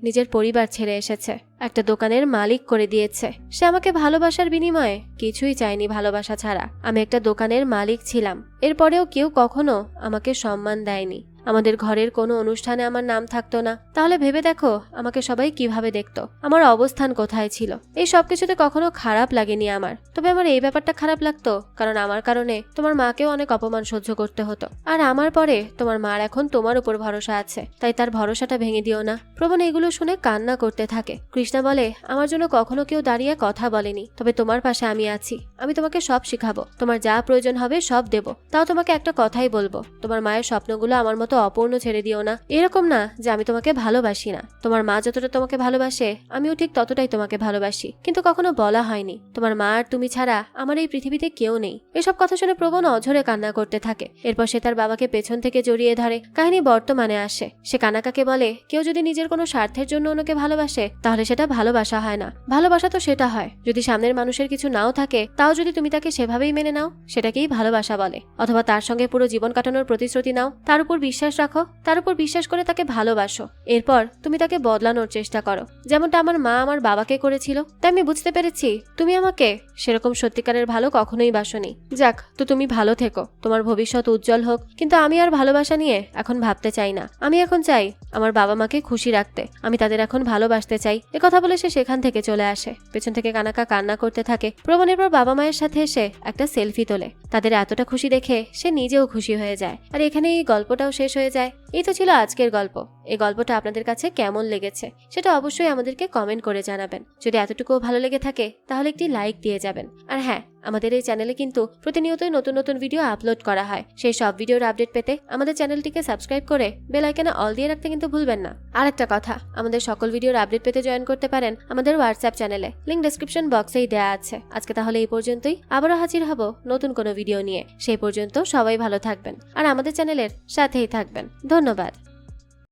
নিজের পরিবার ছেড়ে এসেছে, একটা দোকানের মালিক করে দিয়েছে। সে আমাকে ভালোবাসার বিনিময়ে কিছুই চায়নি, ভালোবাসা ছাড়া। আমি একটা দোকানের মালিক ছিলাম, এরপরেও কেউ কখনো আমাকে সম্মান দেয়নি। আমাদের ঘরের কোনো অনুষ্ঠানে আমার নাম থাকতো না, তাহলে ভেবে দেখো আমাকে সবাই কিভাবে দেখতো, আমার অবস্থান কোথায় ছিল। এই সবকিছুতে কখনো খারাপ লাগেনি আমার, তবে আমার এই ব্যাপারটা খারাপ লাগতো কারণ আমার কারণে তোমার মাকেও অনেক অপমান সহ্য করতে হতো, আর আমার পরে তোমার মার এখন তোমার উপর ভরসা আছে, তাই তার ভরসাটা ভেঙে দিও না। প্রবণ এগুলো শুনে কান্না করতে থাকে। কৃষ্ণা বলে, আমার জন্য কখনো কেউ দাঁড়িয়ে কথা বলেনি, তবে তোমার পাশে আমি আছি, আমি তোমাকে সব শিখাবো, তোমার যা প্রয়োজন হবে সব দেব। তাও তোমাকে একটা কথাই বলবো, তোমার মায়ের স্বপ্নগুলো আমার মতো অপূর্ণ ছেড়ে দিও না। এরকম না যে আমি তোমাকে ভালোবাসি না, তোমার মা যতটা তোমাকে ভালোবাসে আমিও ঠিক ততটাই তোমাকে ভালোবাসি, কিন্তু কখনো বলা হয়নি তোমার মা আর তুমি ছাড়া আমার এই পৃথিবীতে কেউ নেই। এসব কথা শুনে প্রবণ অঝরে কান্না করতে থাকে। এরপর সে তার বাবাকে পেছন থেকে জড়িয়ে ধরে। কাহিনী বর্তমানে আসে। সে কানাকাকে বলে, কেউ যদি নিজের কোনো স্বার্থের জন্য ওনাকে ভালোবাসে তাহলে সেটা ভালোবাসা হয় না, ভালোবাসা তো সেটা হয় যদি সামনের মানুষের কিছু নাও থাকে, তাও যদি তুমি তাকে সেভাবেই মেনে নাও, সেটাকেই ভালোবাসা বলে। অথবা তার সঙ্গে পুরো জীবন কাটানোর প্রতিশ্রুতি নাও, তার উপর বিশ্বাস রাখো, তার উপর বিশ্বাস করে তাকে ভালোবাসো, এরপর তুমি তাকে বদলানোর চেষ্টা করো, যেমনটা আমার মা আমার বাবাকে করেছিল। তাই আমি বুঝতে পেরেছি তুমি আমাকে সেরকম সত্যিকারের ভালো কখনোই বাসনি। যাক, তো তুমি ভালো থেকো, তোমার ভবিষ্যৎ উজ্জ্বল হোক। কিন্তু আমি আর ভালোবাসা নিয়ে এখন ভাবতে চাই না, আমি এখন চাই আমার বাবা মাকে খুশি রাখতে, আমি তাদের এখন ভালোবাসতে চাই। কথা বলে সে সেখান থেকে চলে আসে। পেছন থেকে কানাকা কান্না করতে থাকে। প্রবণের পর বাবা মায়ের সাথে এসে একটা সেলফি তোলে। তাদের এতটা খুশি দেখে সে নিজেও খুশি হয়ে যায়। আর এখানে এই গল্পটাও শেষ হয়ে যায়। এই তো ছিল আজকের গল্প। এই গল্পটা আপনাদের কাছে কেমন লেগেছে সেটা অবশ্যই আমাদেরকে কমেন্ট করে জানাবেন। যদি এতটুকুও ভালো লেগে থাকে তাহলে একটি লাইক দিয়ে যাবেন। আর হ্যাঁ, আমাদের এই চ্যানেলে কিন্তু প্রতিনিয়তই নতুন নতুন ভিডিও আপলোড করা হয়। সেই সব ভিডিওর আপডেট পেতে আমাদের চ্যানেলটিকে সাবস্ক্রাইব করে বেল আইকনে অল দিয়ে রাখতে কিন্তু ভুলবেন না। আর একটা কথা, আমাদের সকল ভিডিওর আপডেট পেতে জয়েন করতে পারেন আমাদের হোয়াটসঅ্যাপ চ্যানেলে, লিংক ডেসক্রিপশন বক্সেই দেওয়া আছে। আজকে তাহলে এই পর্যন্তই, আবারও হাজির হব নতুন কোনো ভিডিও নিয়ে। সেই পর্যন্ত সবাই ভালো থাকবেন আর আমাদের চ্যানেলের সাথেই থাকবেন। ধন্যবাদ।